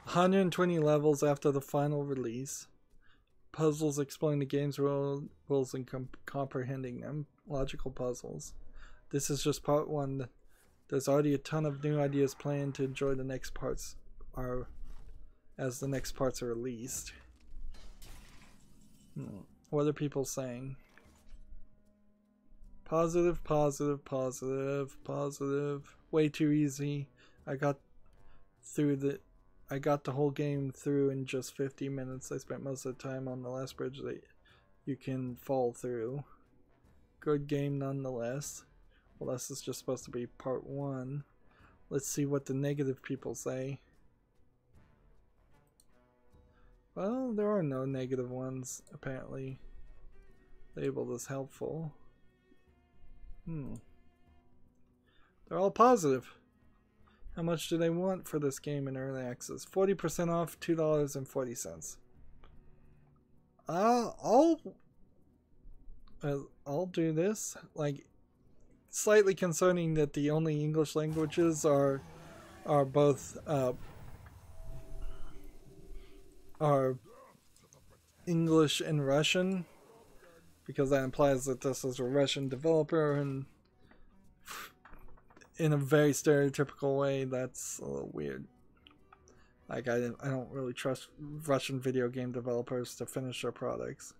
Speaker 1: 120 levels after the final release. Puzzles explain the game's rules and comprehending them. Logical puzzles. This is just part 1. There's already a ton of new ideas planned to enjoy the next parts as the next parts are released. What are people saying? Positive, positive, positive, positive. Way too easy. I got through the. I got the whole game through in just 50 minutes. I spent most of the time on the last bridge that you can fall through. Good game nonetheless. Well, this is just supposed to be part 1. Let's see what the negative people say. Well, there are no negative ones, apparently. Labeled as helpful. They're all positive. How much do they want for this game in early access? 40% off, $2.40. I'll do this. Like, slightly concerning that the only English languages are both are English and Russian, because that implies that this is a Russian developer, and in a very stereotypical way, that's a little weird. Like, I don't really trust Russian video game developers to finish their products.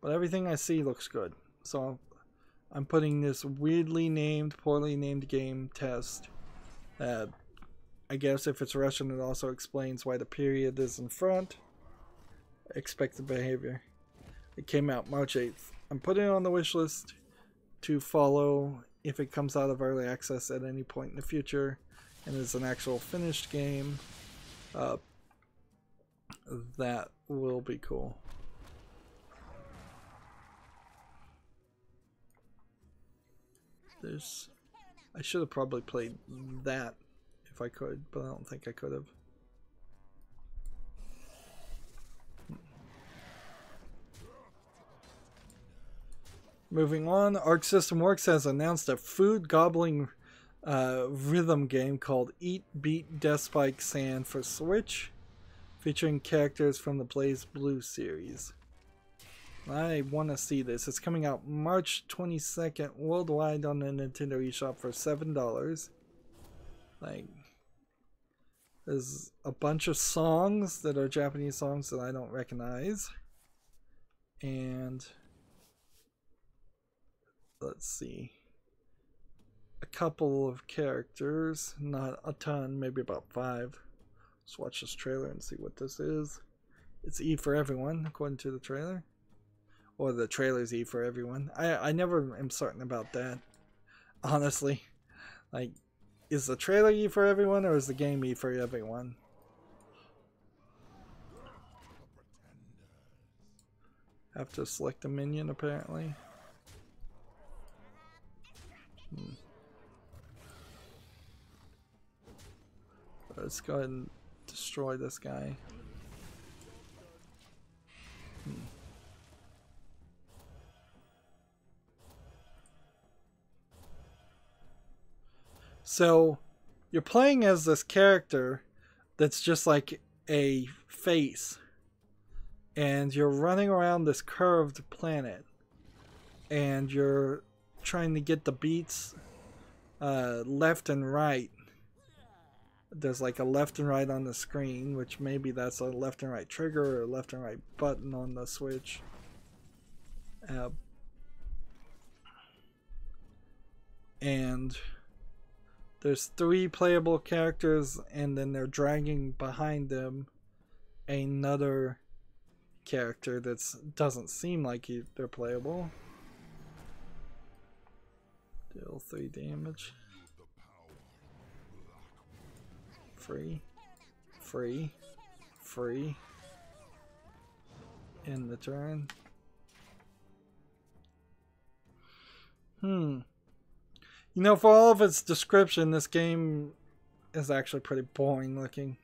Speaker 1: But everything I see looks good. So I'm putting this weirdly named, poorly named game test. I guess if it's Russian, it also explains why the period is in front. Expected behavior. It came out March 8th. I'm putting it on the wish list to follow if it comes out of early access at any point in the future and is an actual finished game. That will be cool. I should have probably played that if I could, but I don't think I could have. Moving on, Arc System Works has announced a food gobbling rhythm game called Eat Beat Death Spike Sand for Switch, featuring characters from the Blaze Blue series. I want to see this. It's coming out March 22nd worldwide on the Nintendo eShop for $7. Like, there's a bunch of songs that are Japanese songs that I don't recognize. And let's see. A couple of characters, not a ton, maybe about 5. Let's watch this trailer and see what this is. It's E for everyone, according to the trailer. Or the trailer's E for everyone. I never am certain about that, honestly. Like, is the trailer E for everyone, or is the game E for everyone? Have to select a minion, apparently. Let's go ahead and destroy this guy. So, you're playing as this character that's just like a face. And you're running around this curved planet. And you're trying to get the beats left and right. There's like a left and right on the screen, which maybe that's a left and right trigger or a left and right button on the Switch. And there's 3 playable characters, and then they're dragging behind them another character that doesn't seem like they're playable. Deal 3 damage. Free. End the turn. You know, for all of its description, this game is actually pretty boring looking.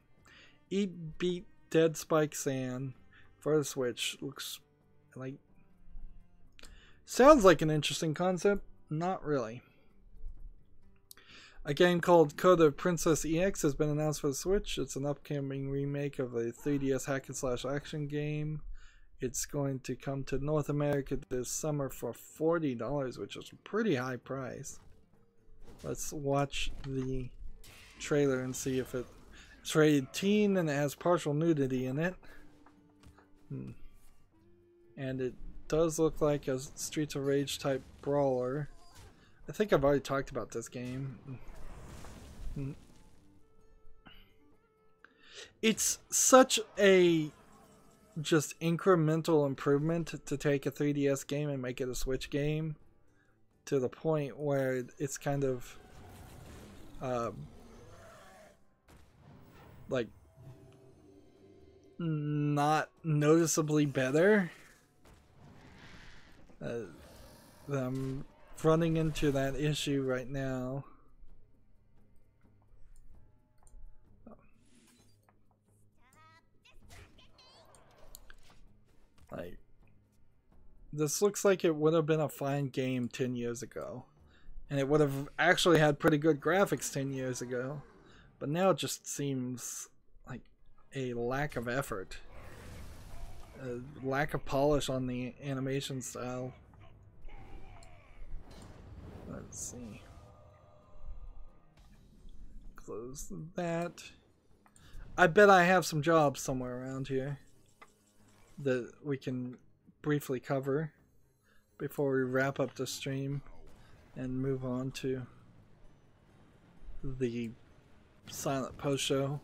Speaker 1: Eat Beat Dead Spike Sand for the Switch. Looks like... sounds like an interesting concept. Not really. A game called Code of Princess EX has been announced for the Switch. It's an upcoming remake of a 3DS hack-and-slash action game. It's going to come to North America this summer for $40, which is a pretty high price. Let's watch the trailer and see if it's rated teen and it has partial nudity in it. And it does look like a Streets of Rage type brawler. I think I've already talked about this game. It's such a just incremental improvement to take a 3DS game and make it a Switch game, to the point where it's kind of like not noticeably better. I'm running into that issue right now. Like, this looks like it would have been a fine game 10 years ago. And it would have actually had pretty good graphics 10 years ago. But now it just seems like a lack of effort. A lack of polish on the animation style. Let's see. Close that. I bet I have some jobs somewhere around here that we can briefly cover before we wrap up the stream and move on to the silent post show.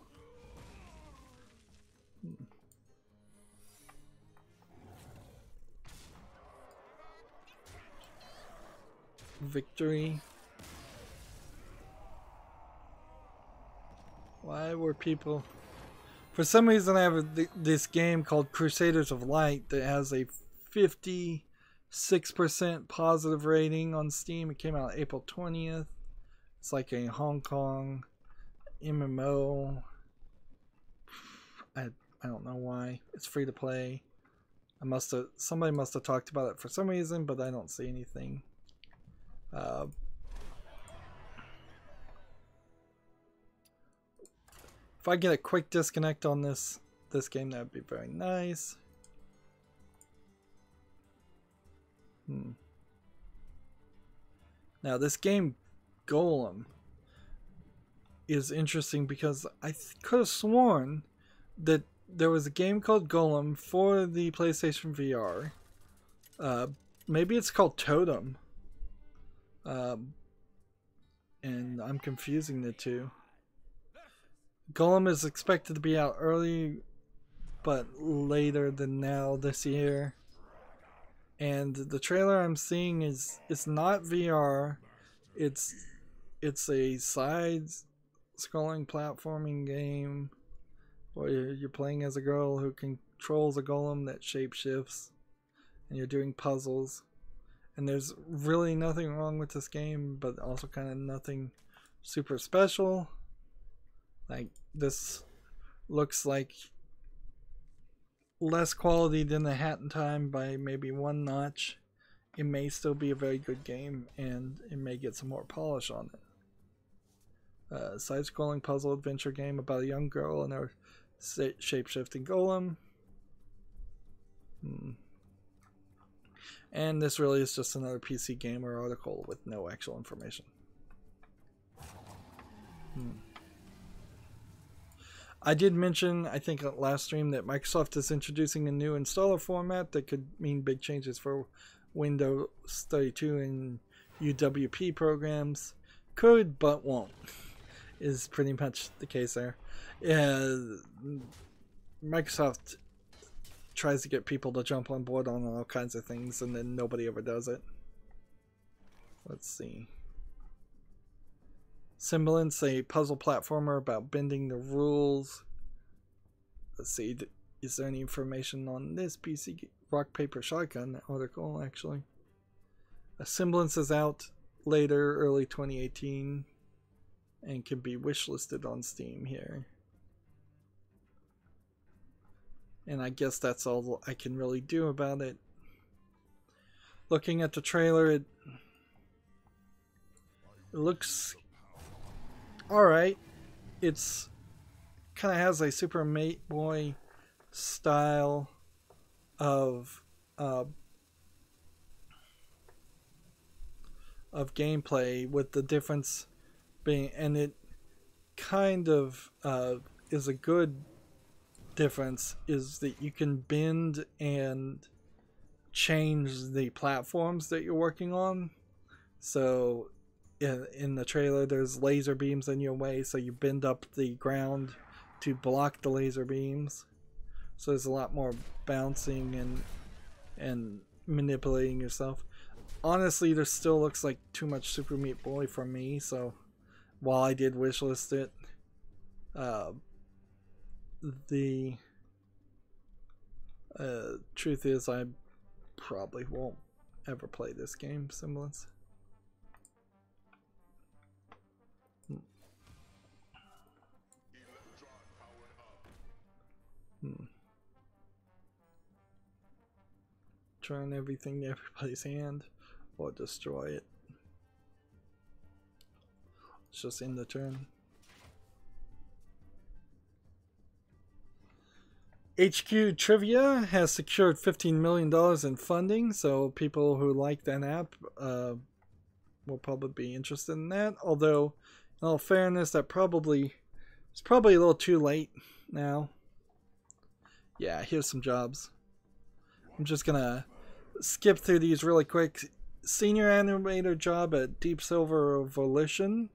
Speaker 1: Victory. Why were people... For some reason I have this game called Crusaders of Light that has a 56% positive rating on Steam. It came out April 20th. It's like a Hong Kong MMO. I don't know why. It's free to play. Somebody must have talked about it for some reason, but I don't see anything. If I get a quick disconnect on this game, that would be very nice. Now this game, Golem, is interesting because I could have sworn that there was a game called Golem for the PlayStation VR. Maybe it's called Totem. And I'm confusing the two. Golem is expected to be out early, but later than now this year. And the trailer I'm seeing is, it's not VR. It's a side-scrolling platforming game where you're playing as a girl who controls a golem that shapeshifts, and you're doing puzzles. And there's really nothing wrong with this game, but also kind of nothing super special. Like, this looks like less quality than the Hat in Time by maybe one notch. It may still be a very good game, and it may get some more polish on it. Side-scrolling puzzle adventure game about a young girl and her shape-shifting golem. And this really is just another PC Gamer article with no actual information. I did mention, I think last stream, that Microsoft is introducing a new installer format that could mean big changes for Windows 32 and UWP programs. Could, but won't, is pretty much the case there. Microsoft tries to get people to jump on board on all kinds of things, and then nobody ever does it. Let's see. Semblance, a puzzle platformer about bending the rules. Let's see, is there any information on this PC Rock Paper Shotgun article, actually? A Semblance is out later, early 2018, and can be wishlisted on Steam here. And I guess that's all I can really do about it. Looking at the trailer, it looks alright. It's kind of has a Super Meat Boy style of gameplay, with the difference being, and it kind of is a good difference, is that you can bend and change the platforms that you're working on. So in the trailer, there's laser beams in your way, so you bend up the ground to block the laser beams. So there's a lot more bouncing and manipulating yourself. Honestly, this still looks like too much Super Meat Boy for me, so while I did wishlist it, the truth is I probably won't ever play this game, Semblance. Turn everything to everybody's hand or destroy it. It's just in the turn. HQ Trivia has secured $15 million in funding, so people who like that app will probably be interested in that. Although, in all fairness, it's probably a little too late now. Yeah, here's some jobs. I'm just gonna skip through these really quick. Senior animator job at Deep Silver Volition,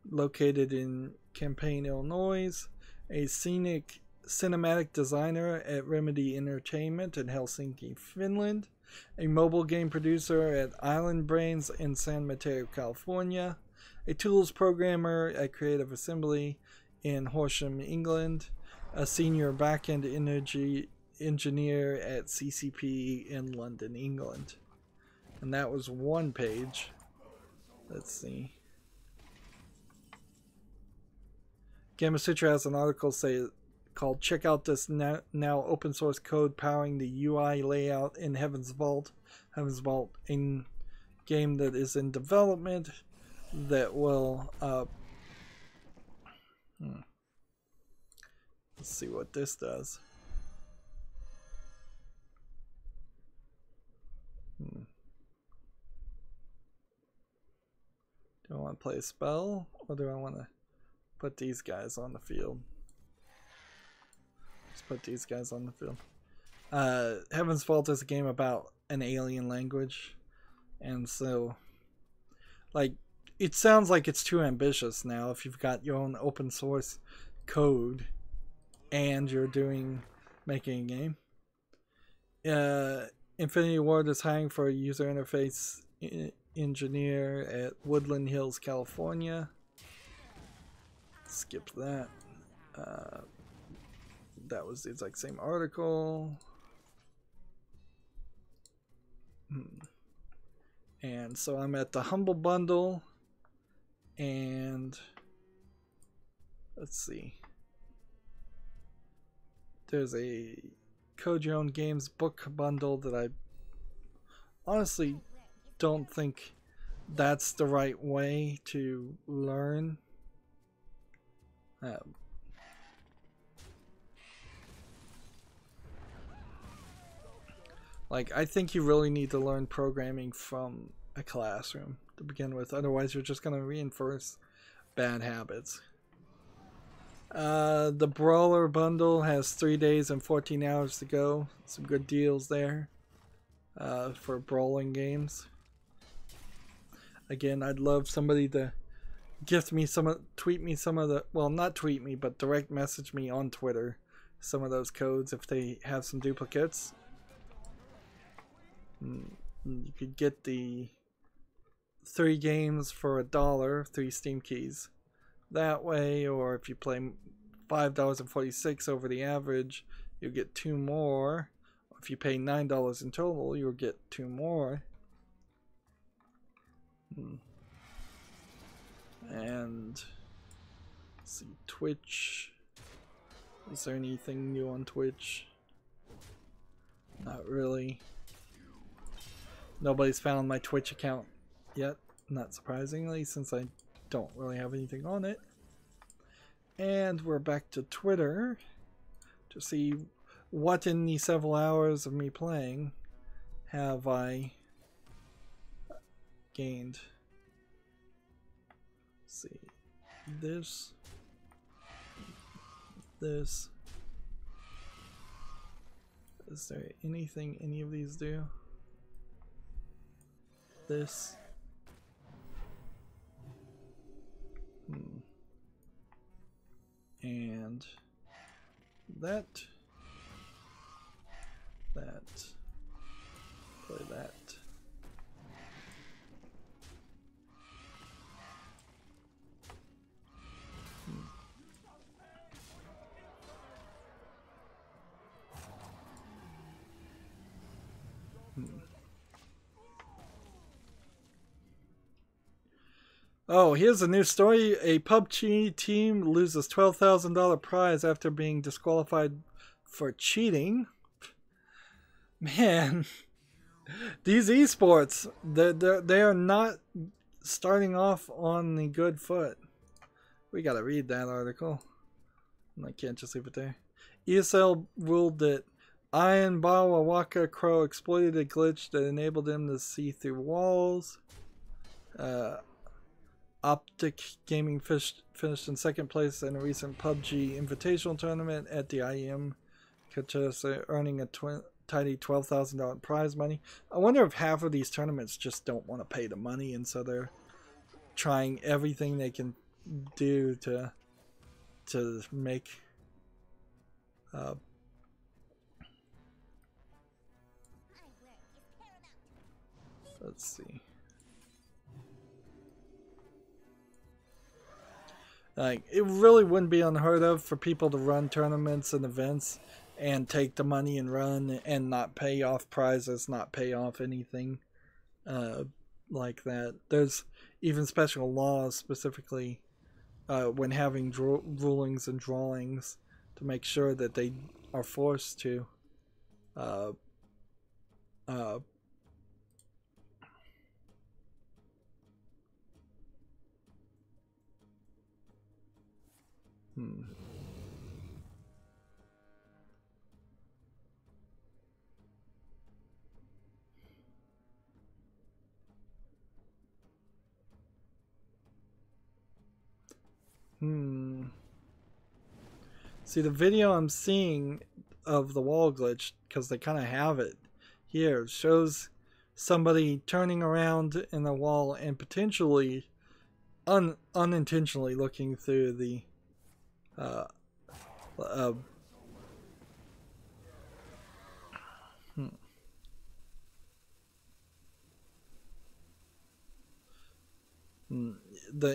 Speaker 1: located in Champaign, Illinois. A scenic cinematic designer at Remedy Entertainment in Helsinki, Finland. A mobile game producer at Island Brains in San Mateo, California. A tools programmer at Creative Assembly in Horsham, England. A senior back-end engineer at CCP in London, England. And that was one page. Let's see. Gamasutra has an article called "Check out this now open source code powering the UI layout in Heaven's Vault." Heaven's Vault, a game that is in development that will let's see what this does. Do I want to play a spell, or do I want to put these guys on the field? Let's put these guys on the field. Heaven's Vault is a game about an alien language, and so, like, it sounds like it's too ambitious now if you've got your own open source code and you're making a game. Infinity Ward is hiring for a user interface engineer at Woodland Hills, California. Skip that. That was the exact same article. And so I'm at the Humble Bundle, and let's see. There's a Code Your Own Games book bundle that I honestly don't think that's the right way to learn. Like, I think you really need to learn programming from a classroom to begin with. Otherwise, you're just going to reinforce bad habits. The Brawler bundle has 3 days and 14 hours to go. Some good deals there for brawling games. Again, I'd love somebody to gift me tweet me some of the, well, not tweet me, but direct message me on Twitter some of those codes if they have some duplicates. You could get the 3 games for $1, 3 Steam keys that way, or if you play $5.46 over the average, you'll get 2 more. If you pay $9 in total, you'll get 2 more. And let's see, Twitch. Is there anything new on Twitch? Not really. Nobody's found my Twitch account yet, not surprisingly, since I don't really have anything on it. And we're back to Twitter to see what in the several hours of me playing have I gained. Let's see, this. Is there anything any of these do? This. and that. Play that. Oh, here's a new story. A PUBG team loses $12,000 prize after being disqualified for cheating. Man, these esports, they are not starting off on the good foot. We gotta read that article. I can't just leave it there. ESL ruled that Ian Bawawaka Crow exploited a glitch that enabled him to see through walls. Optic Gaming finished in second place in a recent PUBG Invitational tournament at the IEM contest, earning a tidy $12,000 prize money. I wonder if half of these tournaments just don't want to pay the money, and so they're trying everything they can do to make let's see. Like, it really wouldn't be unheard of for people to run tournaments and events and take the money and run and not pay off prizes, not pay off anything like that. There's even special laws specifically when having rulings and drawings to make sure that they are forced to See, the video I'm seeing of the wall glitch, because they kind of have it here, shows somebody turning around in the wall and potentially unintentionally looking through the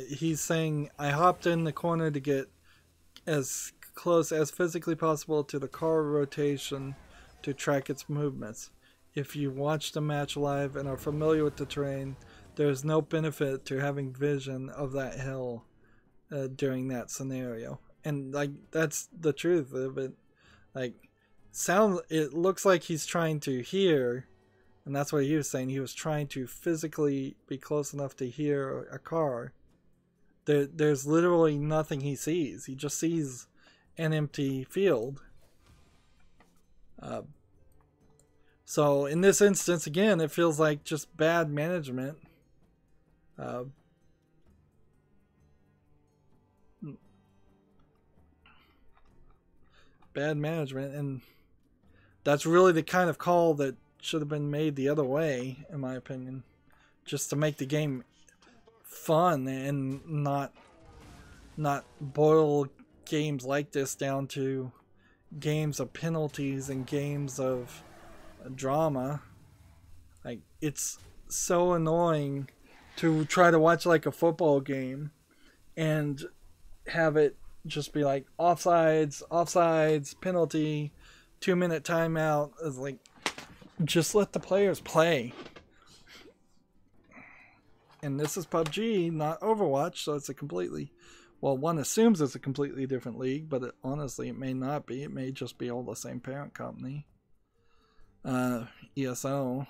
Speaker 1: he's saying, I hopped in the corner to get as close as physically possible to the car rotation to track its movements. If you watch the match live and are familiar with the terrain, there is no benefit to having vision of that hill during that scenario. And like, that's the truth of it. Like, it looks like he's trying to hear, and that's what he was saying. He was trying to physically be close enough to hear a car. There's literally nothing he sees. He just sees an empty field. So in this instance, again, it feels like just bad management. Bad management, and that's really the kind of call that should have been made the other way, in my opinion, just to make the game fun and not boil games like this down to games of penalties and games of drama. Like, it's so annoying to try to watch like a football game and have it just be like offsides, penalty, 2-minute timeout. Is like, just let the players play. And this is PUBG, not Overwatch, so it's a completely, well, one assumes it's a completely different league, but honestly, it may not be. It may just be all the same parent company. ESO.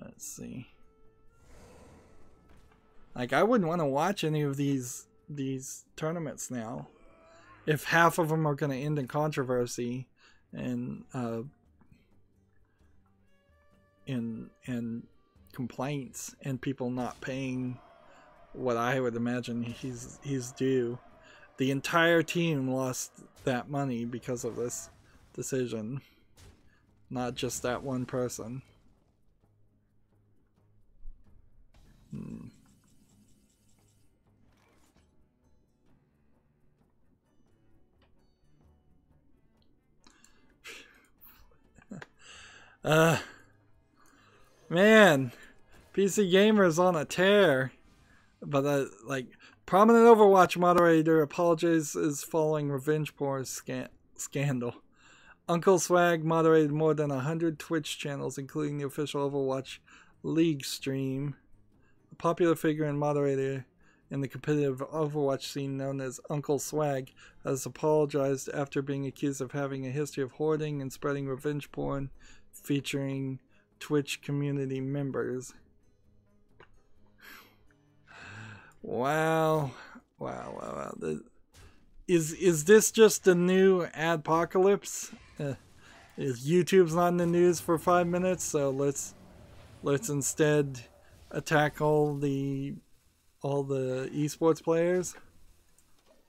Speaker 1: Let's see. Like, I wouldn't want to watch any of these tournaments now if half of them are going to end in controversy and in complaints and people not paying what I would imagine he's due. The entire team lost that money because of this decision, not just that one person. Uh, man, PC Gamer's on a tear. But like, prominent Overwatch moderator apologizes following revenge porn scandal. Uncle Swag moderated more than 100 Twitch channels, including the official Overwatch League stream. A popular figure and moderator in the competitive Overwatch scene known as Uncle Swag has apologized after being accused of having a history of hoarding and spreading revenge porn featuring Twitch community members. Wow. Is this just the new adpocalypse? Is YouTube's not in the news for 5 minutes, so let's instead attack all the esports players?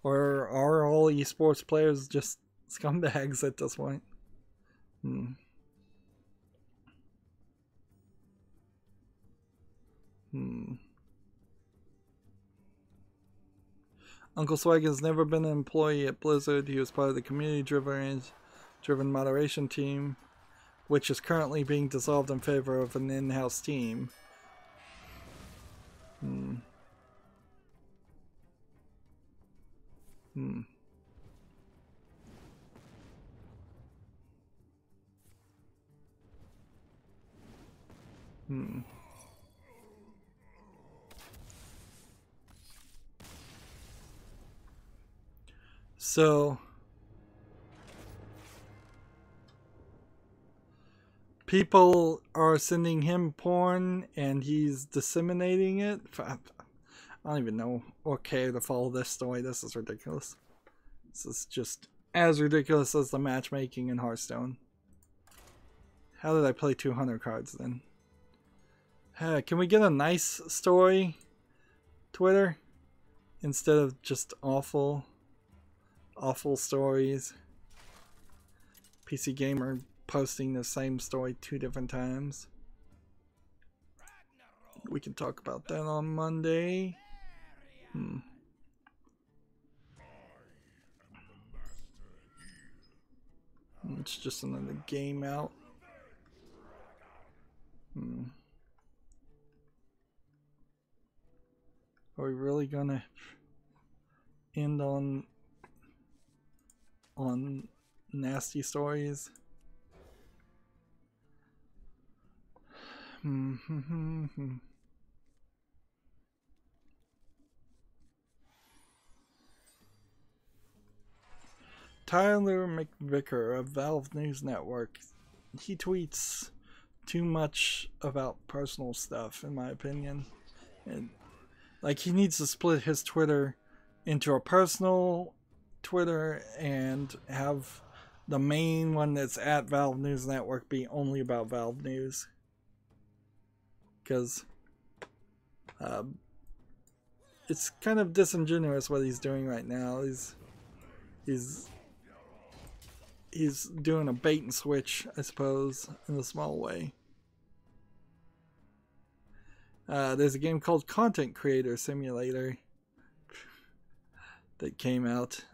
Speaker 1: Or are all esports players just scumbags at this point? Uncle Swag has never been an employee at Blizzard. He was part of the community-driven moderation team, which is currently being dissolved in favor of an in-house team. So, people are sending him porn and he's disseminating it? I don't even know. Okay, to follow this story. This is ridiculous. This is just as ridiculous as the matchmaking in Hearthstone. How did I play 200 cards then? Can we get a nice story, Twitter? Instead of just awful stories. PC Gamer posting the same story 2 different times. We can talk about that on Monday. It's just another game out. Are we really gonna end on nasty stories? Tyler McVicker of Valve News Network. He tweets too much about personal stuff, in my opinion. And like, he needs to split his Twitter into a personal Twitter and have the main one that's at Valve News Network be only about Valve News. Because it's kind of disingenuous what he's doing right now. He's doing a bait and switch, I suppose, in a small way. There's a game called Content Creator Simulator that came out.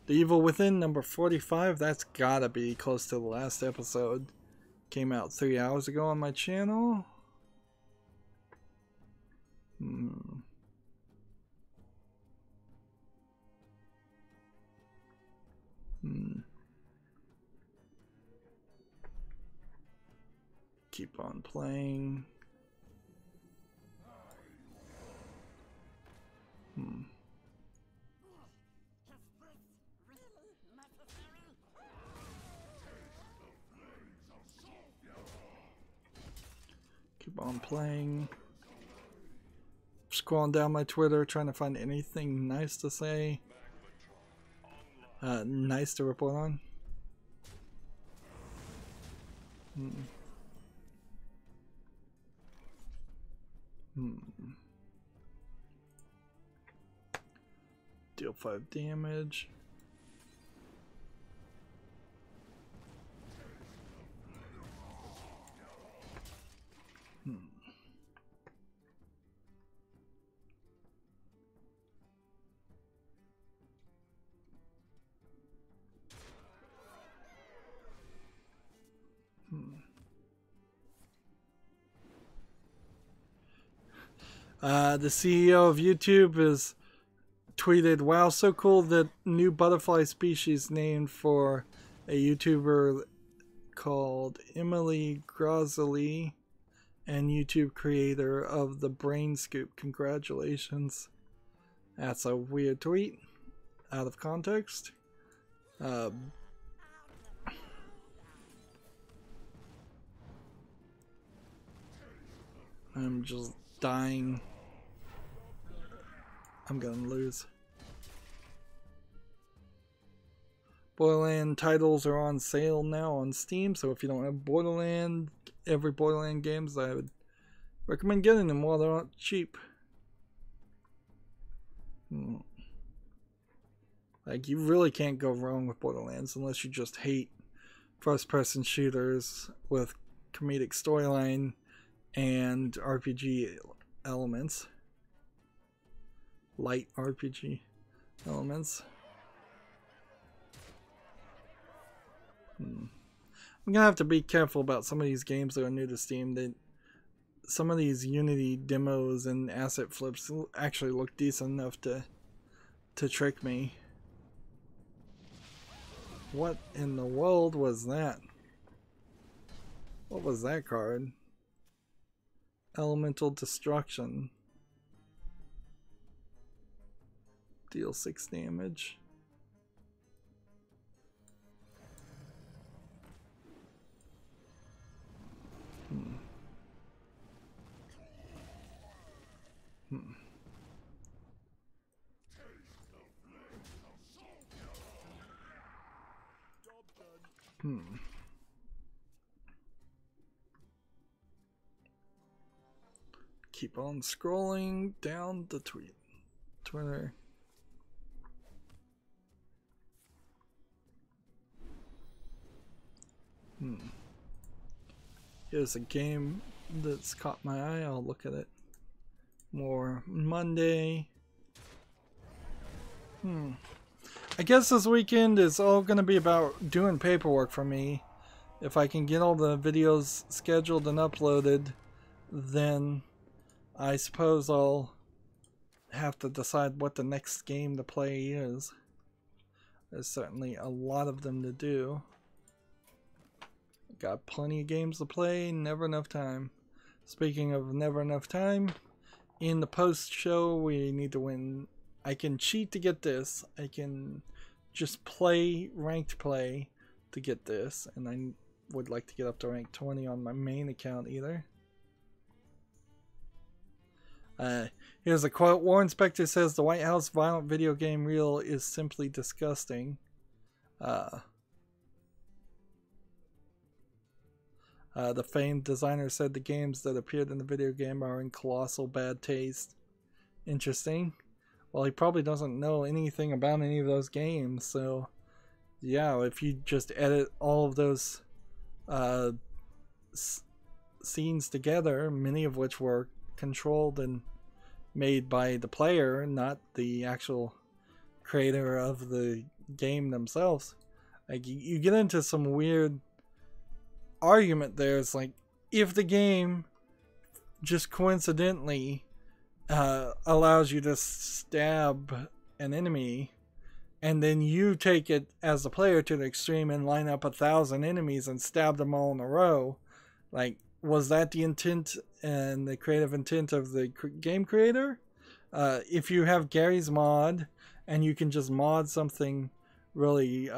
Speaker 1: The Evil Within, number 45, that's gotta be close to the last episode. Came out 3 hours ago on my channel. Keep on playing. Keep on playing. Scrolling down my Twitter, trying to find anything nice to say. Nice to report on. Deal 5 damage. The CEO of YouTube has tweeted, "Wow, so cool that new butterfly species named for a YouTuber called Emily Grozzoli and YouTube creator of the Brain Scoop. Congratulations." That's a weird tweet, out of context. I'm just dying. I'm gonna lose. Borderland titles are on sale now on Steam, so if you don't have Borderland, every Borderland games, I would recommend getting them while they're not cheap. Like, you really can't go wrong with Borderlands unless you just hate first-person shooters with comedic storyline and RPG elements. Light RPG elements. I'm gonna have to be careful about some of these games that are new to Steam. Some of these Unity demos and asset flips actually look decent enough to trick me. What in the world was that? What was that card? Elemental Destruction. Deal 6 damage. Keep on scrolling down the Twitter. Here's a game that's caught my eye. I'll look at it more Monday. I guess this weekend is all going to be about doing paperwork for me. If I can get all the videos scheduled and uploaded, then I suppose I'll have to decide what the next game to play is. There's certainly a lot of them to do. Got plenty of games to play, never enough time. Speaking of never enough time, in the post-show we need to win. I can cheat to get this. I can just play ranked play to get this, and I would like to get up to rank 20 on my main account either. Here's a quote. Warren Spector says the White House violent video game reel is simply disgusting. The famed designer said the games that appeared in the video game are in colossal bad taste. Interesting. Well, he probably doesn't know anything about any of those games, so yeah, if you just edit all of those scenes together, many of which were controlled and made by the player, not the actual creator of the game themselves, like you get into some weird argument there. It's like, if the game just coincidentally allows you to stab an enemy, and then you take it as a player to the extreme and line up 1,000 enemies and stab them all in a row, like, was that the intent and the creative intent of the game creator? If you have Gary's mod and you can just mod something really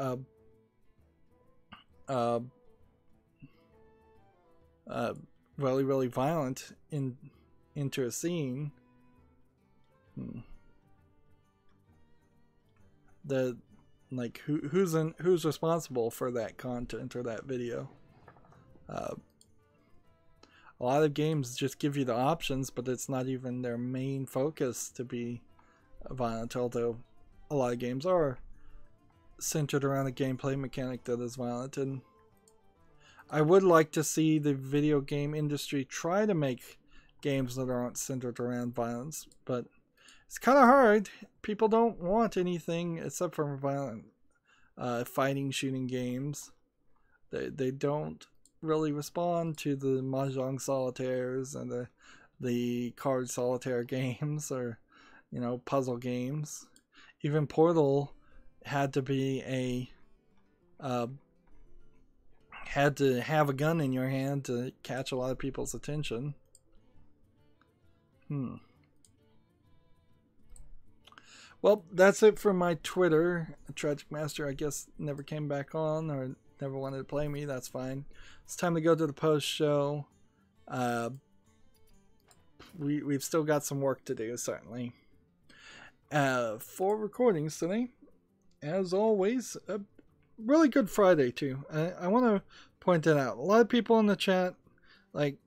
Speaker 1: really violent into a scene, who's responsible for that content or that video? A lot of games just give you the options, but it's not even their main focus to be violent, although a lot of games are centered around a gameplay mechanic that is violent. And I would like to see the video game industry try to make games that aren't centered around violence, but it's kind of hard. People don't want anything except for violent fighting, shooting games. They don't really respond to the Mahjong solitaires and the the card solitaire games or, you know, puzzle games. Even Portal had to be a had to have a gun in your hand to catch a lot of people's attention. Well, that's it for my Twitter. Tragic Master, I guess, never came back on or never wanted to play me. That's fine. It's time to go to the post show. We've still got some work to do, certainly. 4 recordings today. As always, a really good Friday, too. I want to point that out. A lot of people in the chat, like,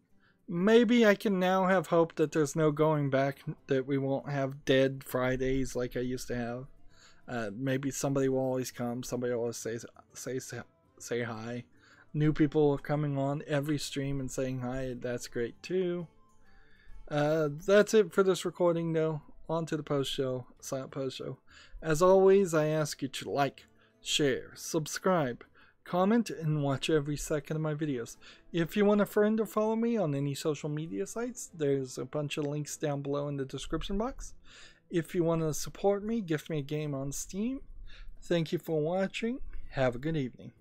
Speaker 1: maybe I can now have hope that there's no going back, that we won't have dead Fridays like I used to have. Maybe somebody will always come. Somebody will always say hi. New people are coming on every stream and saying hi. That's great too. That's it for this recording, though. On to the post show, silent post show. As always, I ask you to like, share, subscribe, comment, and watch every second of my videos. If you want a friend or follow me on any social media sites, there's a bunch of links down below in the description box. If you want to support me, gift me a game on Steam. Thank you for watching. Have a good evening.